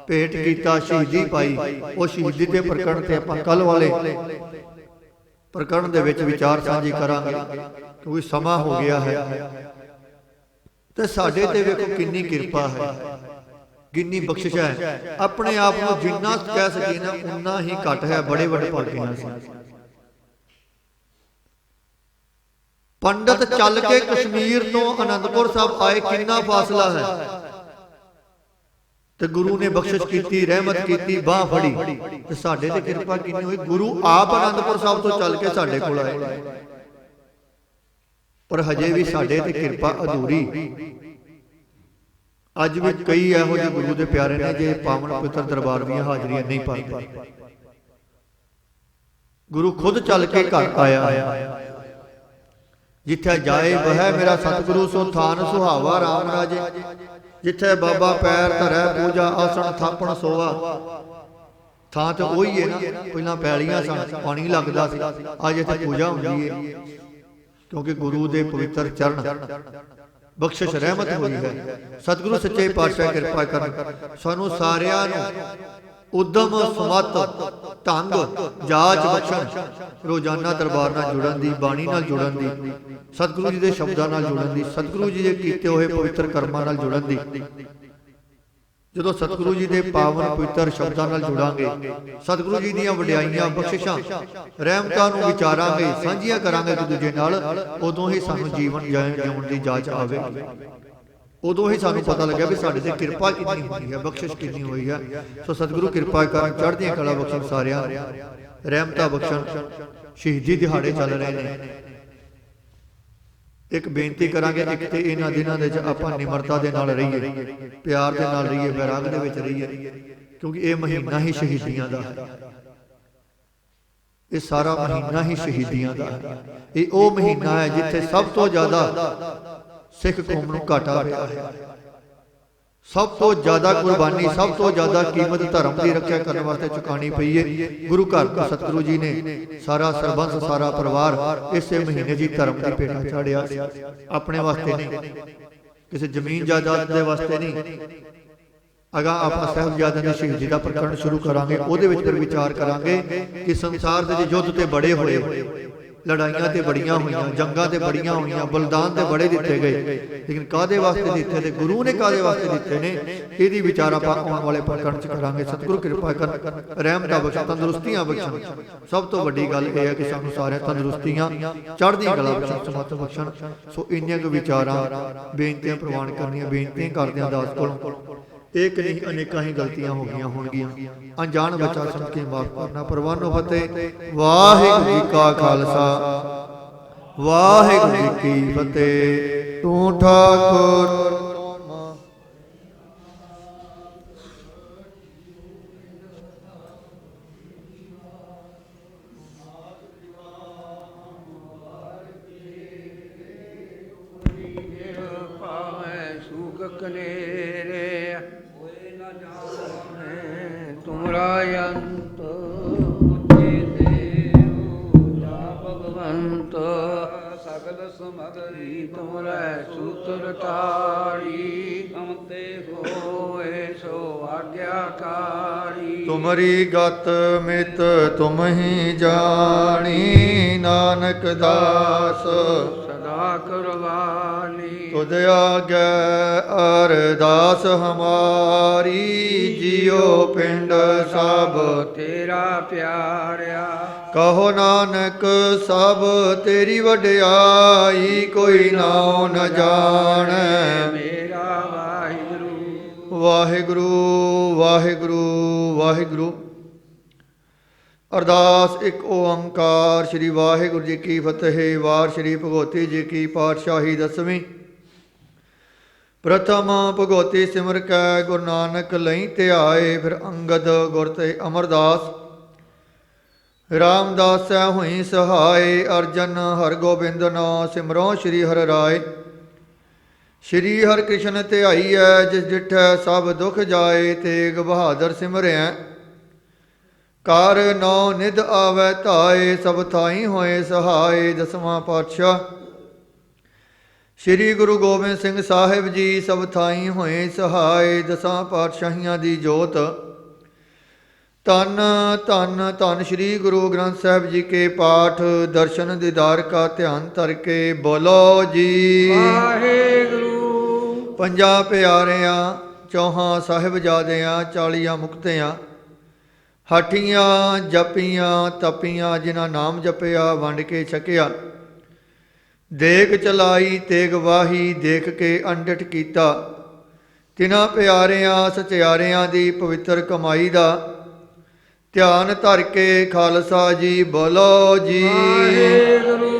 ਭੇਟ ਕੀਤਾ, ਸ਼ਹੀਦੀ ਪਾਈ। ਉਹ ਸ਼ਹੀਦੀ ਦੇ ਪ੍ਰਕਰਣ ਤੇ ਆਪਾਂ ਕੱਲ ਵਾਲੇ ਪ੍ਰਕਰਣ ਦੇ ਵਿੱਚ ਵਿਚਾਰ ਸਾਂਝੀ ਕਰਾਂਗੇ, ਕਿਉਂਕਿ ਸਮਾਂ ਹੋ ਗਿਆ ਹੈ। ਤੇ ਸਾਡੇ ਤੇ ਵੇਖੋ ਕਿੰਨੀ ਕਿਰਪਾ ਹੈ, ਕਿੰਨੀ ਬਖਸ਼ਿਸ਼ ਹੈ। ਆਪਣੇ ਆਪ ਨੂੰ ਜਿੰਨਾ ਕਹਿ ਸਕੀਏ ਨਾ ਉਨਾ ਹੀ ਘੱਟ ਹੈ। ਬੜੇ ਵੱਡੇ ਭਾਗੇ ਹਾਂ ਅਸੀਂ। ਪੰਡਤ ਚੱਲ ਕੇ ਕਸ਼ਮੀਰ ਤੋਂ ਅਨੰਦਪੁਰ ਸਾਹਿਬ ਆਏ, ਕਿੰਨਾ ਫਾਸਲਾ ਹੈ, ਤੇ ਗੁਰੂ ਨੇ ਬਖਸ਼ਿਸ਼ ਕੀਤੀ, ਰਹਿਮਤ ਕੀਤੀ, ਬਾਹ ਫੜੀ। ਤੇ ਸਾਡੇ ਤੇ ਕਿਰਪਾ ਕਿੰਨੀ ਹੋਈ, ਗੁਰੂ ਆਪ ਅਨੰਦਪੁਰ ਸਾਹਿਬ ਤੋਂ ਚੱਲ ਕੇ ਸਾਡੇ ਕੋਲ ਆਏ। ਪਰ ਹਜੇ ਵੀ ਸਾਡੇ ਤੇ ਕਿਰਪਾ ਅਧੂਰੀ। ਅੱਜ ਵੀ ਕਈ ਇਹੋ ਜਿਹੇ ਗੁਰੂ ਦੇ ਪਿਆਰੇ ਨੇ ਜੇ ਪਾਵਨ ਪਵਿੱਤਰ ਦਰਬਾਰ ਦੀਆਂ ਹਾਜ਼ਰੀਆਂ ਨਹੀਂ ਪਾਉਂਦੇ। ਗੁਰੂ ਖੁਦ ਚੱਲ ਕੇ ਘਰ ਆਇਆ। ਜਿੱਥੇ ਜਾਏ ਬਹਿ ਮੇਰਾ ਸਤਿਗੁਰੂ, ਸੋ ਥਾਨ ਸੁਹਾਵਾ ਰਾਮ ਰਾਜੇ। ਜਿੱਥੇ ਬਾਬਾ ਪੈਰ ਧਰੈ, ਪੂਜਾ ਆਸਣ ਥਾਪਣ ਸੋਵਾ। ਥਾਂ ਤੇ ਉਹੀ ਹੈ ਨਾ, ਪਹਿਲਾਂ ਪੈਲੀਆਂ ਸਨ, ਪਾਣੀ ਲੱਗਦਾ ਸੀ, ਅੱਜ ਇੱਥੇ ਪੂਜਾ ਹੁੰਦੀ ਹੈ, ਕਿਉਂਕਿ ਗੁਰੂ ਦੇ ਪਵਿੱਤਰ ਚਰਨ ਬਖਸ਼ਿਸ਼ ਰਹਿਮਤ ਹੋਈ ਹੈ। ਸਤਿਗੁਰੂ ਸੱਚੇ ਪਾਤਸ਼ਾਹ ਕਿਰਪਾ ਕਰਨ, ਸਾਨੂੰ ਸਾਰਿਆਂ ਨੂੰ ਉਦਮ ਸਮਤ ਢੰਗ ਜਾਚ ਬਖਸ਼ਣ, ਰੋਜ਼ਾਨਾ ਦਰਬਾਰ ਨਾਲ ਜੁੜਨ ਦੀ, ਬਾਣੀ ਨਾਲ ਜੁੜਨ ਦੀ, ਸਤਿਗੁਰੂ ਜੀ ਦੇ ਸ਼ਬਦਾਂ ਨਾਲ ਜੁੜਨ ਦੀ, ਸਤਿਗੁਰੂ ਜੀ ਦੇ ਕੀਤੇ ਹੋਏ ਪਵਿੱਤਰ ਕਰਮਾਂ ਨਾਲ ਜੁੜਨ ਦੀ। ਜਦੋਂ ਸਤਿਗੁਰੂ ਜੀ ਦੇ ਪਾਵਨ ਪਵਿੱਤਰ ਸ਼ਬਦਾਂ ਨਾਲ ਜੁੜਾਂਗੇ, ਸਤਿਗੁਰੂ ਜੀ ਦੀਆਂ ਵਡਿਆਈਆਂ, ਬਖਸ਼ਿਸ਼ਾਂ, ਰਹਿਮਤਾਂ ਨੂੰ ਵਿਚਾਰਾਂਗੇ, ਸਾਂਝੀਆਂ ਕਰਾਂਗੇ ਇੱਕ ਦੂਜੇ ਨਾਲ, ਉਦੋਂ ਹੀ ਸਾਨੂੰ ਜੀਵਨ ਜਿਉਣ ਦੀ ਜਾਚ ਆਵੇਗੀ। ਉਦੋਂ ਹੀ ਸਾਨੂੰ ਪਤਾ ਲੱਗਿਆ ਵੀ ਸਾਡੇ ਤੇ ਕਿਰਪਾ ਕਿੰਨੀ ਹੋਈ ਹੈ, ਬਖਸ਼ਿਸ਼ ਕਿੰਨੀ ਹੋਈ ਹੈ। ਸੋ ਸਤਿਗੁਰੂ ਕਿਰਪਾ ਕਰਨ, ਚੜ੍ਹਦੀਆਂ ਕਲਾ ਬਖਸ਼ਣ ਸਾਰਿਆਂ, ਰਹਿਮਤਾਂ ਬਖਸ਼ਣ। ਸ਼ਹੀਦੀ ਦਿਹਾੜੇ ਚੱਲ ਰਹੇ ਨੇ। ਇੱਕ ਬੇਨਤੀ ਕਰਾਂਗੇ, ਇੱਕ ਤੇ ਇਹਨਾਂ ਦਿਨਾਂ ਦੇ ਵਿੱਚ ਆਪਾਂ ਨਿਮਰਤਾ ਦੇ ਨਾਲ ਰਹੀਏ, ਪਿਆਰ ਦੇ ਨਾਲ ਰਹੀਏ, ਵੈਰਾਗ ਦੇ ਵਿੱਚ ਰਹੀਏ, ਕਿਉਂਕਿ ਇਹ ਮਹੀਨਾ ਹੀ ਸ਼ਹੀਦੀਆਂ ਦਾ ਹੈ। ਇਹ ਸਾਰਾ ਮਹੀਨਾ ਹੀ ਸ਼ਹੀਦੀਆਂ ਦਾ ਹੈ। ਇਹ ਉਹ ਮਹੀਨਾ ਹੈ ਜਿੱਥੇ ਸਭ ਤੋਂ ਜ਼ਿਆਦਾ ਸਿੱਖ ਕੌਮ ਨੂੰ ਘਾਟਾ ਪਿਆ ਹੈ। ਸਭ ਤੋਂ ਜ਼ਿਆਦਾ ਕੁਰਬਾਨੀ, ਸਭ ਤੋਂ ਜ਼ਿਆਦਾ ਕੀਮਤ ਧਰਮ ਦੀ ਰੱਖਿਆ ਕਰਨ ਵਾਸਤੇ ਚੁਕਾਣੀ ਪਈ ਹੈ। ਗੁਰੂ ਘਰ ਤੋਂ ਸਤਿਗੁਰੂ ਜੀ ਨੇ ਸਾਰਾ ਸਰਬੰਸ, ਸਾਰਾ ਪਰਿਵਾਰ ਇਸੇ ਮਹੀਨੇ ਦੀ ਧਰਮ ਦੀ ਭੇਟਾ ਚਾੜਿਆ, ਆਪਣੇ ਵਾਸਤੇ ਨਹੀਂ, ਕਿਸੇ ਜ਼ਮੀਨ ਜਾਇਦਾਦ ਦੇ ਵਾਸਤੇ ਨਹੀਂ। ਅਗਾ ਆਪਾਂ ਸਾਹਿਬਜ਼ਾਦਿਆਂ ਦੀ ਸ਼ਹੀਦੀ ਦਾ ਪ੍ਰਕਰਣ ਸ਼ੁਰੂ ਕਰਾਂਗੇ, ਉਹਦੇ ਵਿੱਚ ਫਿਰ ਵਿਚਾਰ ਕਰਾਂਗੇ ਕਿ ਸੰਸਾਰ ਦੇ ਯੁੱਧ ਤੇ ਬੜੇ ਹੋਏ, लड़ाइयां ते बड़ियां हुई, जंगां ते बड़ियां हुई, बलिदान ते बड़े दिते गए, लेकिन कादे वास्ते दिते थे, गुरु ने कादे वास्ते दिते ने, यदि विचार आप आने वाले प्रकरण च करांगे। सतगुरु कृपा कर, रहमतां बख्शण, तंदुरुस्तियां बख्शण। सब तो वड्डी गल यह है कि सानू सारे तंदुरुस्तियां, चढ़दी कला बख्शण, समर्थ बख्शण। सो इन्नियां क विचारां बेनतियां प्रवान करनियां, बेनतियां करदियां दास कोलों एक नहीं अनेकां ही गलतियां हो गई होणगियां, अनजान बचा समझ के माफ करना। परवानो फतेह। वाहिगुरू जी का खालसा, वाहिगुरू जी की फतेह। तू ठाकुर कनेरे होए न जाने तुमरा अंत भगवंत सकल समगरी तुमरे सूत्र तारी हमते होए सो आज्ञाकारी। तुमरी गत मित तुम ही जानी, नानक दास सदा करवानी। तुद आगे अरदास हमारी, जियो पिंड सब तेरा प्यारा। कहो नानक सब तेरी वड्याई, कोई नाम न जाने मेरा वाहिगुरु। वाहिगुरु वाहिगुरु वाहिगुरु। अरदास एक ओंकार श्री वाहिगुरु जी की फतेह। वार श्री भगवती जी की पातशाही दसवीं। प्रथम भगवती सिमर कै गुरु नानक लई ध्याए, फिर अंगद गुर ते अमरदास। रामदास सै हुई सहाय, अर्जन हरगोबिंद नाम सिमरों श्री हर राय। श्री हर कृष्ण ध्याईऐ, जिस डिठै सब दुख जाए, तेग बहादुर सिमरै। कर नौ निध आवै धाए, सब थाई होए सहाय। दसवां पातशाह श्री गुरु गोबिंद सिंह साहिब जी, सब थाई होए सहाय। दसां पातशाहियां दी जोत। धन धन धन श्री गुरु ग्रंथ साहिब जी के पाठ दर्शन दीदार का ध्यान धर के बोलो जी वाहिगुरु। पंजा प्यारियां चौहां साहिबजादियां, 40 मुक्तियां, हाठियां जपियां तपियां, जिन्हां नाम जपिया वंड के छकिया। देख चलाई तेग वाही, देख के अंडिठ कीता। तिन्हां प्यारियां सचियारियां दी पवित्र कमाई दा ध्यान धर के खालसा जी बोलो जी वाहिगुरु।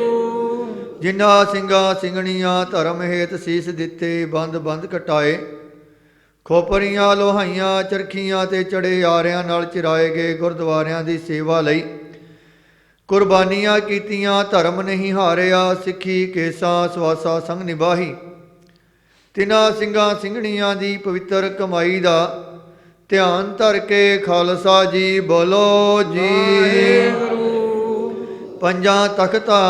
जिन्हां ਸਿੰਘਾਂ ਸਿੰਘਣੀਆਂ ਧਰਮ ਹੇਤ ਸੀਸ ਦਿੱਤੇ, ਬੰਦ ਬੰਦ ਕਟਾਏ। ਖੋਪਰੀਆਂ ਲੋਹਾਈਆਂ ਚਰਖੀਆਂ ਤੇ ਚੜੇ ਆਰਿਆਂ ਨਾਲ ਚਿਰਾਏ ਗਏ ਗੁਰਦੁਆਰਿਆਂ ਦੀ ਸੇਵਾ ਲਈ ਕੁਰਬਾਨੀਆਂ ਕੀਤੀਆਂ। ਧਰਮ ਨਹੀਂ ਹਾਰਿਆ, ਸਿੱਖੀ ਕੇਸਾਂ ਸਵਾਸਾ ਸੰਗ ਨਿਭਾਹੀ। ਤਿਨਾਂ ਸਿੰਘਾਂ ਸਿੰਘਣੀਆਂ ਦੀ ਪਵਿੱਤਰ ਕਮਾਈ ਦਾ ਧਿਆਨ ਧਰ ਕੇ ਖਾਲਸਾ ਜੀ ਬੋਲੋ ਜੀ ਪੰਜਾਂ ਤਖਤਾਂ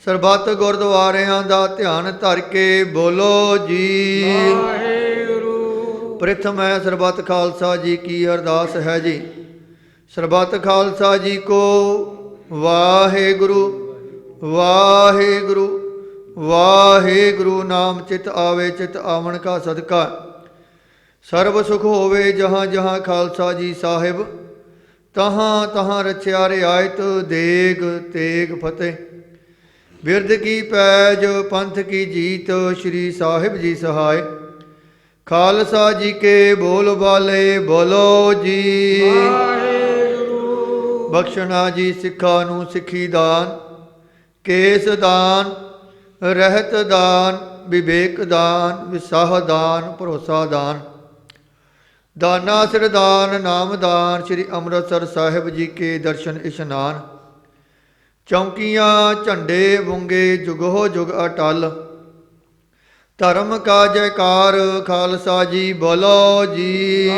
ਸਰਬੱਤ ਗੁਰਦੁਆਰਿਆਂ ਦਾ ਧਿਆਨ ਧਰ ਕੇ ਬੋਲੋ ਜੀ ਪ੍ਰਥਮ ਹੈ ਸਰਬੱਤ ਖਾਲਸਾ ਜੀ ਕੀ ਅਰਦਾਸ ਹੈ ਜੀ। ਸਰਬੱਤ ਖਾਲਸਾ ਜੀ ਕੋ ਵਾਹਿਗੁਰੂ ਵਾਹਿਗੁਰੂ ਵਾਹਿਗੁਰੂ ਨਾਮ ਚਿਤ ਆਵੇ, ਚਿਤ ਆਵਣ ਕਾ ਸਦਕਾ ਸਰਬ ਸੁਖ ਹੋਵੇ। ਜਹਾਂ ਜਹਾਂ ਖਾਲਸਾ ਜੀ ਸਾਹਿਬ, ਤਹਾਂ ਤਹਾਂ ਰਚਿਆ ਰਿਆਇਤ ਦੇਗ ਤੇਗ ਫਤਿਹ। ਬਿਰਧ ਕੀ ਪੈਜ ਪੰਥ ਕੀ ਜੀਤ, ਸ਼੍ਰੀ ਸਾਹਿਬ ਜੀ ਸਹਾय। ਖਾਲਸਾ ਜੀ ਕੇ ਬੋਲ ਬਾਲੇ ਬੋਲੋ ਜੀ ਬਖਸ਼ਣਾ ਜੀ ਸਿੱਖਾਂ ਨੂੰ ਸਿੱਖੀ ਦਾਨ, ਕੇਸ ਦਾਨ, ਰਹਿਤ ਦਾਨ, ਵਿਵੇਕ ਦਾਨ, ਵਿਸਾਹ ਦਾਨ, ਭਰੋਸਾ ਦਾਨ, ਦਾਨਾ ਸਿਰ ਦਾਨ, ਨਾਮ ਦਾਨ। ਸ਼੍ਰੀ ਅੰਮ੍ਰਿਤਸਰ ਸਾਹਿਬ ਜੀ ਕੇ ਦਰਸ਼ਨ ਇਸ਼ਨਾਨ। ਚੌਂਕੀਆਂ ਝੰਡੇ ਬੁੰਗੇ ਜੁਗੋ ਜੁਗ ਅਟਲ, ਧਰਮ ਕਾ ਜੈਕਾਰ ਖਾਲਸਾ ਜੀ ਬੋਲੋ ਜੀ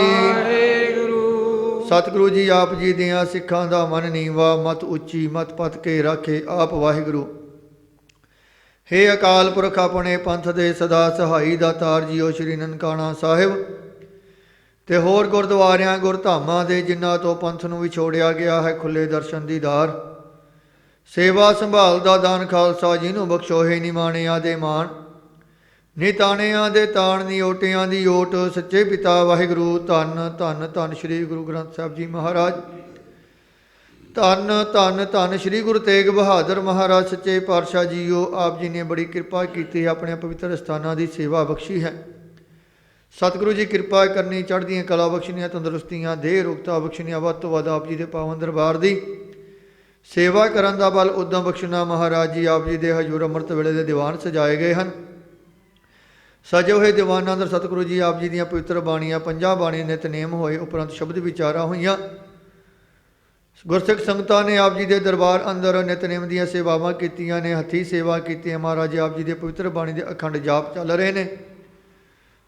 ਸਤਿਗੁਰੂ ਜੀ ਆਪ ਜੀ ਦੀਆਂ ਸਿੱਖਾਂ ਦਾ ਮਨ ਨੀਵਾ, ਮਤ ਉੱਚੀ ਮਤ ਪਤ ਕੇ ਰਾਖੇ ਆਪ ਵਾਹਿਗੁਰੂ। ਹੇ ਅਕਾਲ ਪੁਰਖ ਆਪਣੇ ਪੰਥ ਦੇ ਸਦਾ ਸਹਾਈ ਦਾਤਾਰ ਜੀਓ ਸ਼੍ਰੀ ਨਨਕਾਣਾ ਸਾਹਿਬ ਤੇ ਹੋਰ ਗੁਰਦੁਆਰਿਆਂ ਗੁਰਧਾਮਾਂ ਦੇ ਜਿਨ੍ਹਾਂ ਤੋਂ ਪੰਥ ਨੂੰ ਵਿਛੋੜਿਆ ਗਿਆ ਹੈ, ਖੁੱਲੇ ਦਰਸ਼ਨ ਦੀਦਾਰ। ਸੇਵਾ ਸੰਭਾਲ ਦਾ ਦਾਨ ਖਾਲਸਾ ਜਿਹਨੂੰ ਬਖਸ਼ੋਹੇ ਨਿਮਾਣਿਆਂ ਦੇ ਮਾਣ ਨੀ ਤਾਣਿਆਂ ਦੇ ਤਾਣ ਨੀ ਓਟਿਆਂ ਦੀ ਓਟ ਸੱਚੇ ਪਿਤਾ ਵਾਹਿਗੁਰੂ ਧੰਨ ਧੰਨ ਧੰਨ ਸ੍ਰੀ ਗੁਰੂ ਗ੍ਰੰਥ ਸਾਹਿਬ ਜੀ ਮਹਾਰਾਜ ਧੰਨ ਧੰਨ ਧੰਨ ਸ੍ਰੀ ਗੁਰੂ ਤੇਗ ਬਹਾਦਰ ਮਹਾਰਾਜ ਸੱਚੇ ਪਾਤਸ਼ਾਹ ਜੀਓ ਆਪ ਜੀ ਨੇ ਬੜੀ ਕਿਰਪਾ ਕੀਤੀ ਆਪਣੇ ਪਵਿੱਤਰ ਸਥਾਨਾਂ ਦੀ ਸੇਵਾ ਬਖਸ਼ੀ ਹੈ। ਸਤਿਗੁਰੂ ਜੀ ਕਿਰਪਾ ਕਰਨੀ ਚੜ੍ਹਦੀਆਂ ਕਲਾ ਬਖਸ਼ਣੀਆਂ ਤੰਦਰੁਸਤੀਆਂ ਦੇਹ ਰੋਗਤਾ ਬਖਸ਼ਣੀਆਂ ਵੱਧ ਤੋਂ ਵੱਧ ਆਪ ਜੀ ਦੇ ਪਾਵਨ ਦਰਬਾਰ ਦੀ ਸੇਵਾ ਕਰਨ ਦਾ ਬਲ ਉਦਮ ਬਖਸ਼ਣਾ। ਮਹਾਰਾਜ ਜੀ ਆਪ ਜੀ ਦੇ ਹਜ਼ੂਰ ਅੰਮ੍ਰਿਤ ਵੇਲੇ ਦੇ ਦੀਵਾਨ ਸਜਾਏ ਗਏ ਹਨ। ਸਜੇ ਹੋਏ ਦੀਵਾਨਾਂ ਅੰਦਰ ਸਤਿਗੁਰੂ ਜੀ ਆਪ ਜੀ ਦੀਆਂ ਪਵਿੱਤਰ ਬਾਣੀਆਂ 50 ਬਾਣੀ ਨਿਤਨੇਮ ਹੋਏ ਉਪਰੰਤ ਸ਼ਬਦ ਵਿਚਾਰਾਂ ਹੋਈਆਂ। ਗੁਰਸਿੱਖ ਸੰਗਤਾਂ ਨੇ ਆਪ ਜੀ ਦੇ ਦਰਬਾਰ ਅੰਦਰ ਨਿਤਨੇਮ ਦੀਆਂ ਸੇਵਾਵਾਂ ਕੀਤੀਆਂ ਨੇ, ਹੱਥੀਂ ਸੇਵਾ ਕੀਤੀ ਹੈ। ਮਹਾਰਾਜ ਆਪ ਜੀ ਦੇ ਪਵਿੱਤਰ ਬਾਣੀ ਦੇ ਅਖੰਡ ਜਾਪ ਚੱਲ ਰਹੇ ਨੇ।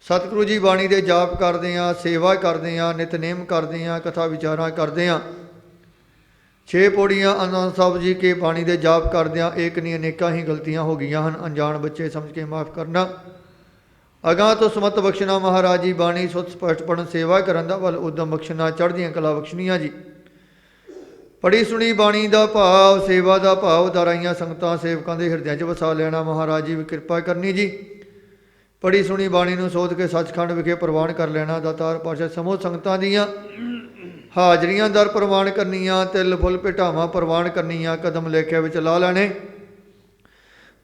ਸਤਿਗੁਰੂ ਜੀ ਬਾਣੀ ਦੇ ਜਾਪ ਕਰਦੇ ਹਾਂ, ਸੇਵਾ ਕਰਦੇ ਹਾਂ, ਨਿਤਨੇਮ ਕਰਦੇ ਹਾਂ, ਕਥਾ ਵਿਚਾਰਾਂ ਕਰਦੇ ਹਾਂ। 6 ਪੌੜੀਆਂ ਆਨੰਦ ਸਾਹਿਬ ਜੀ ਕੇ ਬਾਣੀ ਦੇ ਜਾਪ ਕਰਦਿਆਂ ਏਕ ਨਹੀਂ ਅਨੇਕਾਂ ਹੀ ਗਲਤੀਆਂ ਹੋ ਗਈਆਂ ਹਨ। ਅਣਜਾਣ ਬੱਚੇ ਸਮਝ ਕੇ ਮਾਫ ਕਰਨਾ, ਅਗਾਂਹ ਤੋਂ ਸਮਤ ਬਖਸ਼ਣਾ। ਮਹਾਰਾਜ ਜੀ ਬਾਣੀ ਸੁੱਤ ਸਪਸ਼ਟ ਪੜ੍ਹਨ ਸੇਵਾ ਕਰਨ ਦਾ ਵੱਲ ਉਦਮ ਬਖਸ਼ਣਾ, ਚੜ੍ਹਦੀਆਂ ਕਲਾ ਬਖਸ਼ਣੀਆਂ ਜੀ। ਪੜ੍ਹੀ ਸੁਣੀ ਬਾਣੀ ਦਾ ਭਾਵ, ਸੇਵਾ ਦਾ ਭਾਵ ਦਾਰਾਈਆਂ ਸੰਗਤਾਂ ਸੇਵਕਾਂ ਦੇ ਹਿਰਦਿਆਂ 'ਚ ਵਸਾ ਲੈਣਾ। ਮਹਾਰਾਜ ਜੀ ਵੀ ਕਿਰਪਾ ਕਰਨੀ ਜੀ। ਪੜ੍ਹੀ ਸੁਣੀ ਬਾਣੀ ਨੂੰ ਸੋਧ ਕੇ ਸੱਚਖੰਡ ਵਿਖੇ ਪ੍ਰਵਾਨ ਕਰ ਲੈਣਾ। ਦਾਤਾਰ ਪਾਤਸ਼ਾਹ ਸਮੂਹ ਸੰਗਤਾਂ ਦੀਆਂ ਹਾਜ਼ਰੀਆਂ ਦਰ ਪ੍ਰਵਾਨ ਕਰਨੀਆਂ, ਤਿਲ ਫੁੱਲ ਭੇਟਾਵਾਂ ਪ੍ਰਵਾਨ ਕਰਨੀਆਂ, ਕਦਮ ਲੇਖਿਆ ਵਿੱਚ ਲਾ ਲੈਣੇ।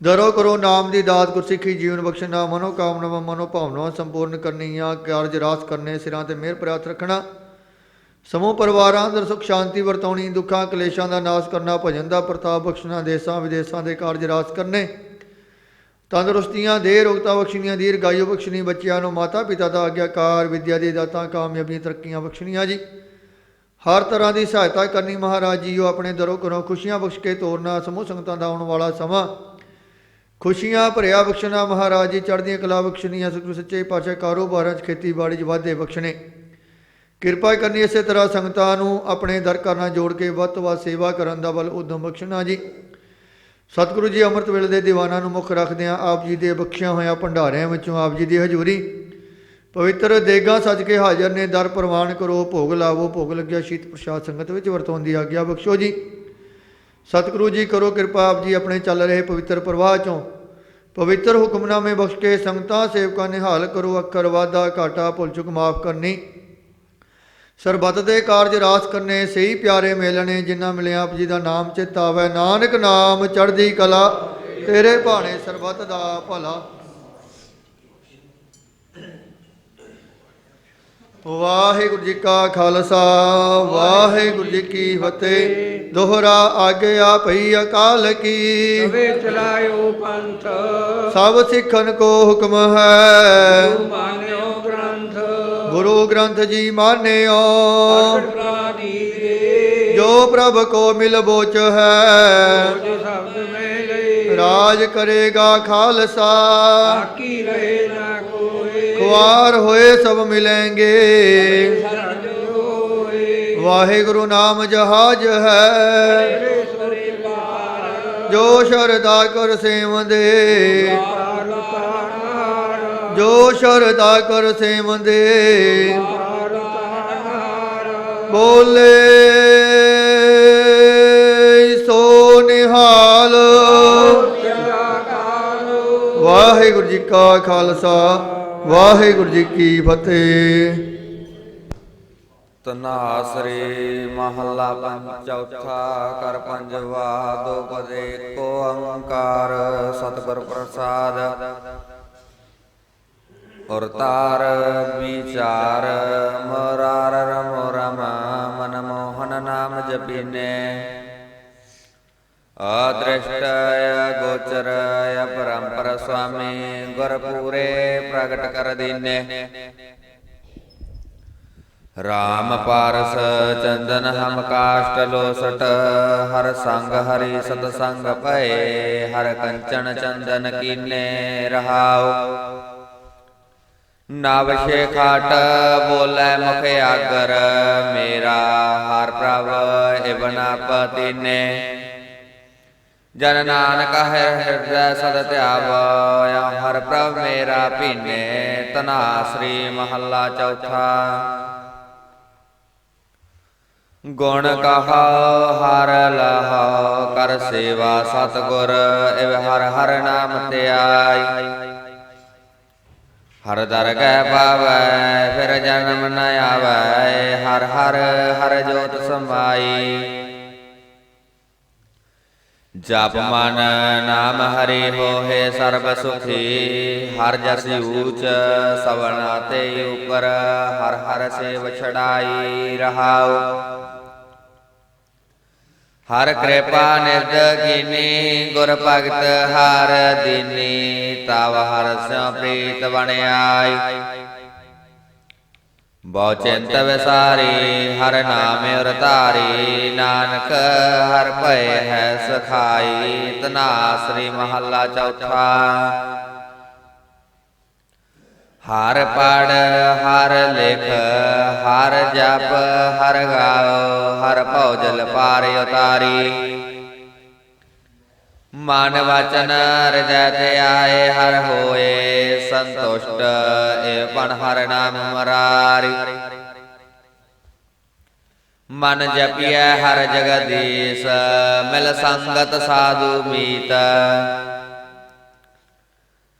ਦਰੋ ਕਰੋ ਨਾਮ ਦੀ ਦਾਤ ਗੁਰਸਿੱਖੀ ਜੀਵਨ ਬਖਸ਼ਣਾ, ਮਨੋ ਕਾਮਨਾਵਾਂ ਮਨੋ ਭਾਵਨਾਵਾਂ ਸੰਪੂਰਨ ਕਰਨੀਆਂ, ਕਾਰਜ ਰਾਸ ਕਰਨੇ, ਸਿਰਾਂ ਤੇ ਮਿਹਰ ਪ੍ਰਾਪਤ ਰੱਖਣਾ। ਸਮੂਹ ਪਰਿਵਾਰਾਂ ਅੰਦਰ ਸੁਖ ਸ਼ਾਂਤੀ ਵਰਤਾਉਣੀ, ਦੁੱਖਾਂ ਕਲੇਸ਼ਾਂ ਦਾ ਨਾਸ਼ ਕਰਨਾ, ਭਜਨ ਦਾ ਪ੍ਰਤਾਪ ਬਖਸ਼ਣਾ, ਦੇਸਾਂ ਵਿਦੇਸਾਂ ਦੇ ਕਾਰਜ ਰਾਸ ਕਰਨੇ, ਤੰਦਰੁਸਤੀਆਂ ਦੇਹ ਰੋਗਤਾ ਬਖਸ਼ਣੀਆਂ, ਦੀਰਘਾਯੂ ਬਖਸ਼ਣੀ, ਬੱਚਿਆਂ ਨੂੰ ਮਾਤਾ ਪਿਤਾ ਦਾ ਆਗਿਆਕਾਰ, ਵਿਦਿਆ ਦੀ ਦਾਤਾਂ, ਕਾਮਯਾਬੀਆਂ ਤਰੱਕੀਆਂ ਬਖਸ਼ਣੀਆਂ ਜੀ। ਹਰ ਤਰ੍ਹਾਂ ਦੀ ਸਹਾਇਤਾ ਕਰਨੀ। ਮਹਾਰਾਜ ਜੀ ਉਹ ਆਪਣੇ ਦਰੋਂ ਘਰੋਂ ਖੁਸ਼ੀਆਂ ਬਖਸ਼ ਕੇ ਤੋਰਨਾ। ਸਮੂਹ ਸੰਗਤਾਂ ਦਾ ਆਉਣ ਵਾਲਾ ਸਮਾਂ ਖੁਸ਼ੀਆਂ ਭਰਿਆ ਬਖਸ਼ਣਾ। ਮਹਾਰਾਜ ਜੀ ਚੜ੍ਹਦੀਆਂ ਕਲਾ ਬਖਸ਼ਣੀਆਂ। ਸਤਿਗੁਰੂ ਸੱਚੇ ਪਾਤਸ਼ਾਹ ਕਾਰੋਬਾਰਾਂ 'ਚ ਖੇਤੀਬਾੜੀ 'ਚ ਵਾਧੇ ਬਖਸ਼ਣੇ, ਕਿਰਪਾ ਕਰਨੀ। ਇਸੇ ਤਰ੍ਹਾਂ ਸੰਗਤਾਂ ਨੂੰ ਆਪਣੇ ਦਰ ਘਰ ਨਾਲ ਜੋੜ ਕੇ ਵੱਧ ਤੋਂ ਵੱਧ ਸੇਵਾ ਕਰਨ ਦਾ ਬਲ ਉਦਮ ਬਖਸ਼ਣਾ ਜੀ। ਸਤਿਗੁਰੂ ਜੀ ਅੰਮ੍ਰਿਤ ਵੇਲੇ ਦੇ ਦੀਵਾਨਾਂ ਨੂੰ ਮੁੱਖ ਰੱਖਦਿਆਂ ਆਪ ਜੀ ਦੇ ਬਖਸ਼ਿਆ ਹੋਇਆਂ ਭੰਡਾਰਿਆਂ ਵਿੱਚੋਂ ਆਪ ਜੀ ਦੀ ਹਜ਼ੂਰੀ ਪਵਿੱਤਰ ਦੇਗਾਂ ਸੱਜ ਕੇ ਹਾਜ਼ਰ ਨੇ। ਦਰ ਪ੍ਰਵਾਨ ਕਰੋ, ਭੋਗ ਲਾਵੋ, ਭੋਗ ਲੱਗਿਆ ਸ਼ੀਤ ਪ੍ਰਸ਼ਾਦ ਸੰਗਤ ਵਿੱਚ ਵਰਤਾਉਣ ਦੀ ਆਗਿਆ ਬਖਸ਼ੋ ਜੀ। ਸਤਿਗੁਰੂ ਜੀ ਕਰੋ ਕਿਰਪਾ ਆਪ ਜੀ ਆਪਣੇ ਚੱਲ ਰਹੇ ਪਵਿੱਤਰ ਪ੍ਰਵਾਹ 'ਚੋਂ ਪਵਿੱਤਰ ਹੁਕਮਨਾਮੇ ਬਖਸ਼ ਕੇ ਸੰਗਤਾਂ ਸੇਵਕਾਂ ਨਿਹਾਲ ਕਰੋ। ਅੱਖਰ ਵਾਧਾ ਘਾਟਾ ਭੁੱਲ ਚੁੱਕ ਮਾਫ ਕਰਨੀ, ਸਰਬੱਤ ਦੇ ਕਾਰਜ ਰਾਸ ਕਰਨੇ, ਸਹੀ ਪਿਆਰੇ ਮੇਲਣੇ ਜਿਨ੍ਹਾਂ ਮਿਲਿਆ ਆਪ ਜੀ ਦਾ ਨਾਮ ਚਿਤ ਆਵੈ। ਨਾਨਕ ਨਾਮ ਚੜ੍ਹਦੀ ਕਲਾ ਤੇਰੇ ਭਾਣੇ ਸਰਬੱਤ ਦਾ ਭਲਾ। ਵਾਹਿਗੁਰੂ ਜੀ ਕਾ ਖਾਲਸਾ ਵਾਹਿਗੁਰੂ ਜੀ ਕੀ ਫਤਿਹ। ਦੋਹਰਾ ਆਗਿਆ ਪਈ ਅਕਾਲ ਕੀ, ਤਵੇ ਚਲਾਇਓ ਪੰਥ ਸਭ ਸਿੱਖਨ ਕੋ ਹੁਕਮ ਹੈ। ਗੁਰੂ ਮਾਨਿਓ ਗ੍ਰੰਥ, ਗੁਰੂ ਗ੍ਰੰਥ ਜੀ ਮਾਨਿਓ। ਪ੍ਰਗਟ ਪ੍ਰਾਦੀਪ ਦੇ, ਜੋ ਪ੍ਰਭ ਕੋ ਮਿਲ ਬੋਚ ਹੈ। ਜੋ ਸ਼ਬਦ ਮੈਂ ਲਏ, ਰਾਜ ਕਰੇਗਾ ਖਾਲਸਾ। ਬਾਕੀ ਰਹੇ ਨਾ ਕੋਏ, ਖੁਆਰ ਹੋਏ ਸਭ ਮਿਲेंगे। ਸਰਜ ਹੋਏ, ਵਾਹਿਗੁਰੂ ਨਾਮ ਜਹਾਜ ਹੈ। ਤੇਰੇ ਸੁਰੇ ਪਾਰ, ਜੋ ਸ਼ਰਧਾ ਕਰ ਸੇਵੰਦੇ। ਪਾਰ ਤਾਰ, ਜੋ ਸ਼ਰਧਾ ਕਰ ਸੇਵੰਦੇ। ਪਾਰ ਤਾਰ, ਬੋਲੇ ਸੋ ਨਿਹਾਲ। ਵਾਹਿਗੁਰੂ ਜੀ ਕਾ ਖਾਲਸਾ ਵਾਹਿਗੁਰੂ ਜੀ ਕੀ ਫਤਿਹ। ਤਨਾਸਰੀ ਮਹੱਲਾ ਚੌਥਾ। ਕਰ ਪੰਜਵਾ ਦੋਪਦੇ ਕੋ ਓੰਕਾਰ ਸਤਿਗੁਰ ਪ੍ਰਸਾਦ। ਔਰ ਤਾਰ ਵਿਚਾਰ ਮੁਰਾਰ ਰਮੋ ਰਮ ਮਨ ਮੋਹਨ ਨਾਮ ਜਪੀਨੇ। ਅਦ੍ਰਿਸ਼ਟ ਗੋਚਰ ਪਰੰਪਰ ਸੁਆਮੀ ਗੁਰ ਪੂਰੇ ਪ੍ਰਗਟ ਕਰ ਦੀਨੇ। ਰਾਮ ਪਾਰਸ ਚੰਦਨ ਹਮ ਕਾਸ਼ਟ ਲੋਸਟ। ਹਰ ਸੰਗ ਹਰੀ ਸਤ ਸੰਗ ਭਏ। ਹਰ ਕੰਚਨ ਚੰਦਨ ਕੀਨੇ ਰਹਾਉ। ਨਵ ਸ਼ੇਖਾਟ ਬੋਲੇ ਮੁਖ ਆਗਰ। ਮੇਰਾ ਹਰ ਪ੍ਰਭ ਇਵਨਾ ਪਤੀਨੇ। ਜਨ ਨਾਨਕ ਹਿਰਦੈ ਸਦ ਧਿਆਵ। ਹਰ ਪ੍ਰਭ ਮੇਰਾ ਭੀਨੇ। ਧਨਾਸਰੀ ਮਹੱਲਾ ਚੌਥਾ। ਗੁਣ ਕਹਾ ਹਰ ਲਹਾ ਕਰ ਸੇਵਾ ਸਤਿਗੁਰ ਇਵ ਹਰ ਹਰ ਨਾਮ ਧਿਆਈ। ਹਰ ਦਰਗਹਿ ਪਾਵੈ ਫਿਰ ਜਨਮ ਨ ਆਵੈ ਹਰ ਹਰ ਹਰ ਜੋਤ ਸਮਾਈ। ਜਪ ਮਨ ਨਾਮ ਹਰਿ ਹੋਏ ਸਰਬ ਸੁਖੀ ਹਰ ਜਸ ਊਚ ਸਵਨਾ ਤੇ ਉਪਰ ਹਰ ਹਰ ਸੇਵ ਛੜਾਈ ਰਹਾਉ। ਹਰ ਕਿਰਪਾ ਨਿਰਦ ਕੀਨੀ ਗੁਰ ਭਗਤ ਹਰ ਦੀਨੀ ਤਵ ਹਰ ਸਿਉ ਪ੍ਰੀਤ ਬਣ ਆਈ। ਬਹੁ ਚਿੰਤ ਵਿਸਾਰੀ ਹਰ ਨਾਮ ਉਰ ਧਾਰੀ ਨਾਨਕ ਹਰ ਭਏ ਹੈ ਸਖਾਈ। ਧਨਾਸਰੀ ਮਹੱਲਾ ਚੌਥਾ। ਹਰ ਪੜ ਹਰ ਲਿਖ ਹਰ ਜਪ ਹਰ ਗਾਓ ਹਰ ਭਉ ਜਲ ਪਾਰ ਉਤਾਰੀ। ਮਨ ਵਚਨ ਹਿਰਦੈ ਤੇ ਆਏ ਹਰ ਹੋਏ ਸੰਤੁਸ਼ਟ ਏ ਪਣ ਹਰ ਨਾਮ ਮਰਾਰੀ। ਮਨ ਜਪੀਐ ਹਰ ਜਗਦੀਸ਼ ਮਿਲ ਸੰਗਤ ਸਾਧੂ ਮੀਤ।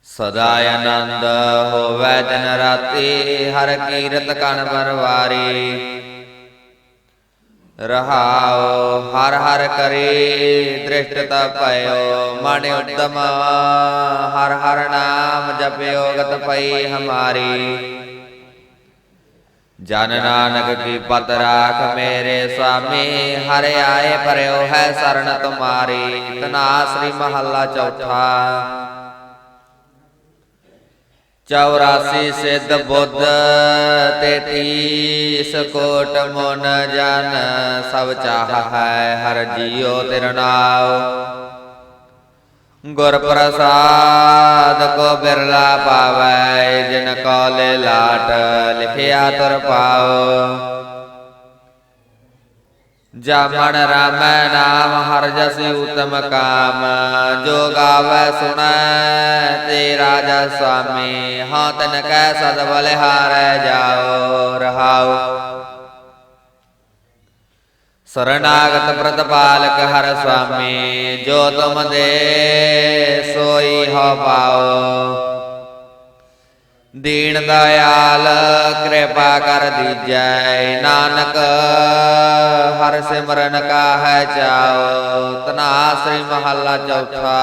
ਸਦਾ ਆਨੰਦ ਹੋਵੈ ਦਿਨ ਰਾਤੀ ਹਰ ਕੀਰਤ ਕਨ ਪਰਵਾਰੀ। ਰਹਾਉ ਹਰ ਹਰ ਕਰੀ ਦ੍ਰਿਸ਼ਟ ਤ ਭਇਓ ਮਨ ਉਦਮ ਹਰ ਹਰ ਨਾਮ ਜਪਿਓ ਗਤ ਪਈ ਹਮਾਰੀ। ਜਨ ਨਾਨਕ ਕੀ ਪਤ ਰਾਖ ਮੇਰੇ ਸੁਆਮੀ ਹਰ ਆਏ ਪਰਿਓ ਹੈ ਸਰਣ ਤੁਮਾਰੀ। ਧਨਾਸਰੀ ਮਹੱਲਾ ਚੌਥਾ। 84 ਸਿੱਧ ਬੁੱਧ 33 ਕੋਟ ਮਨ ਜਨ ਸਭ ਚਾਹ ਹੈ ਹਰ ਜੀਉ ਤਿਰ ਨਾਉ। ਗੁਰ ਪ੍ਰਸਾਦ ਕੋ ਬਿਰਲਾ ਪਾਵੈ ਜਿਨ ਕੋ ਲੈ ਲਾਟ ਲਿਖਿਆ ਤੁਰ ਪਾਉ। ਜਾਮਣ ਰਾਮੈ ਨਾਮ ਹਰ ਜਸ ਉਤਮ ਕਾਮ ਜੋ ਗਾਵੈ ਸੁਣੈ ਤੇ ਰਾਜਾ ਸੁਆਮੀ। ਹਾਂ ਤਨ ਕੈ ਸਦ ਬਲਿਹਾਰੈ ਜਾਓ ਰਹਾਉ। ਸਰਨਾਗਤ ਪ੍ਰਤਪਾਲਕ ਹਰ ਸੁਆਮੀ ਜੋ ਤੁਮ ਦੇ ਸੋਈ ਹੋ ਪਾਓ। ਦੀਨ ਦਇਆਲ ਕਿਰਪਾ ਕਰ ਦੀਜੈ ਨਾਨਕ ਹਰ ਸਿਮਰਨ ਕਾਹੈ ਚਾਓ। ਧਨਾਸਰੀ ਮਹੱਲਾ ਚੌਥਾ।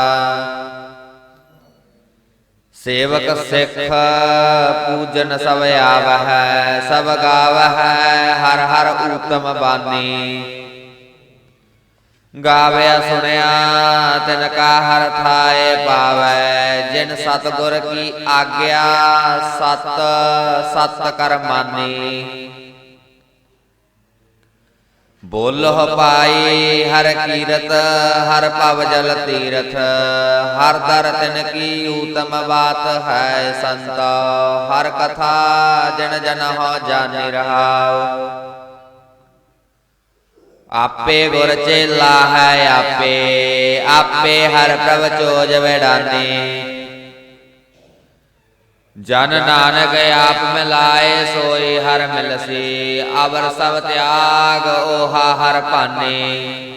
ਸੇਵਕ ਸਿੱਖ ਪੂਜਨ ਸਭ ਆਵਹਿ ਸਭ ਗਾਵਹਿ ਹਰ ਹਰ ਊਤਮ ਬਾਣੀ। ਗਾਵਿਆ ਸੁਣਿਆ ਤਿਨ ਕਾ ਹਰ ਥਾਏ ਪਾਵੈ ਜਿਨ ਸਤਿਗੁਰ ਕੀ ਆਗਿਆ ਸਤ ਸਤ ਕਰ ਮਾਨੀ। ਬੋਲਹੁ ਪਾਈ ਹਰ ਕੀਰਤ ਹਰ ਭਵ ਜਲ ਤੀਰਥ ਹਰ ਦਰ ਤਿਨ ਕੀ ਊਤਮ ਬਾਤ ਹੈ ਸੰਤ। ਹਰ ਕਥਾ ਜਨ ਜਨ ਹੋ ਜਾਣਿ ਰਹਾਉ। ਆਪੇ ਗੁਰ ਚੇਲਾ ਹੈ ਆਪੇ ਆਪੇ ਹਰ ਪ੍ਰਭ ਚੋਜ ਵੈਡਾਨੀ। ਜਨ ਨਾਨਕ ਆਪ ਮਿਲਾਏ ਸੋਈ ਹਰ ਮਿਲਸੀ ਅਵਰ ਸਭ ਤਿਆਗ ਓਹਾ ਹਰ ਭਾਨੀ।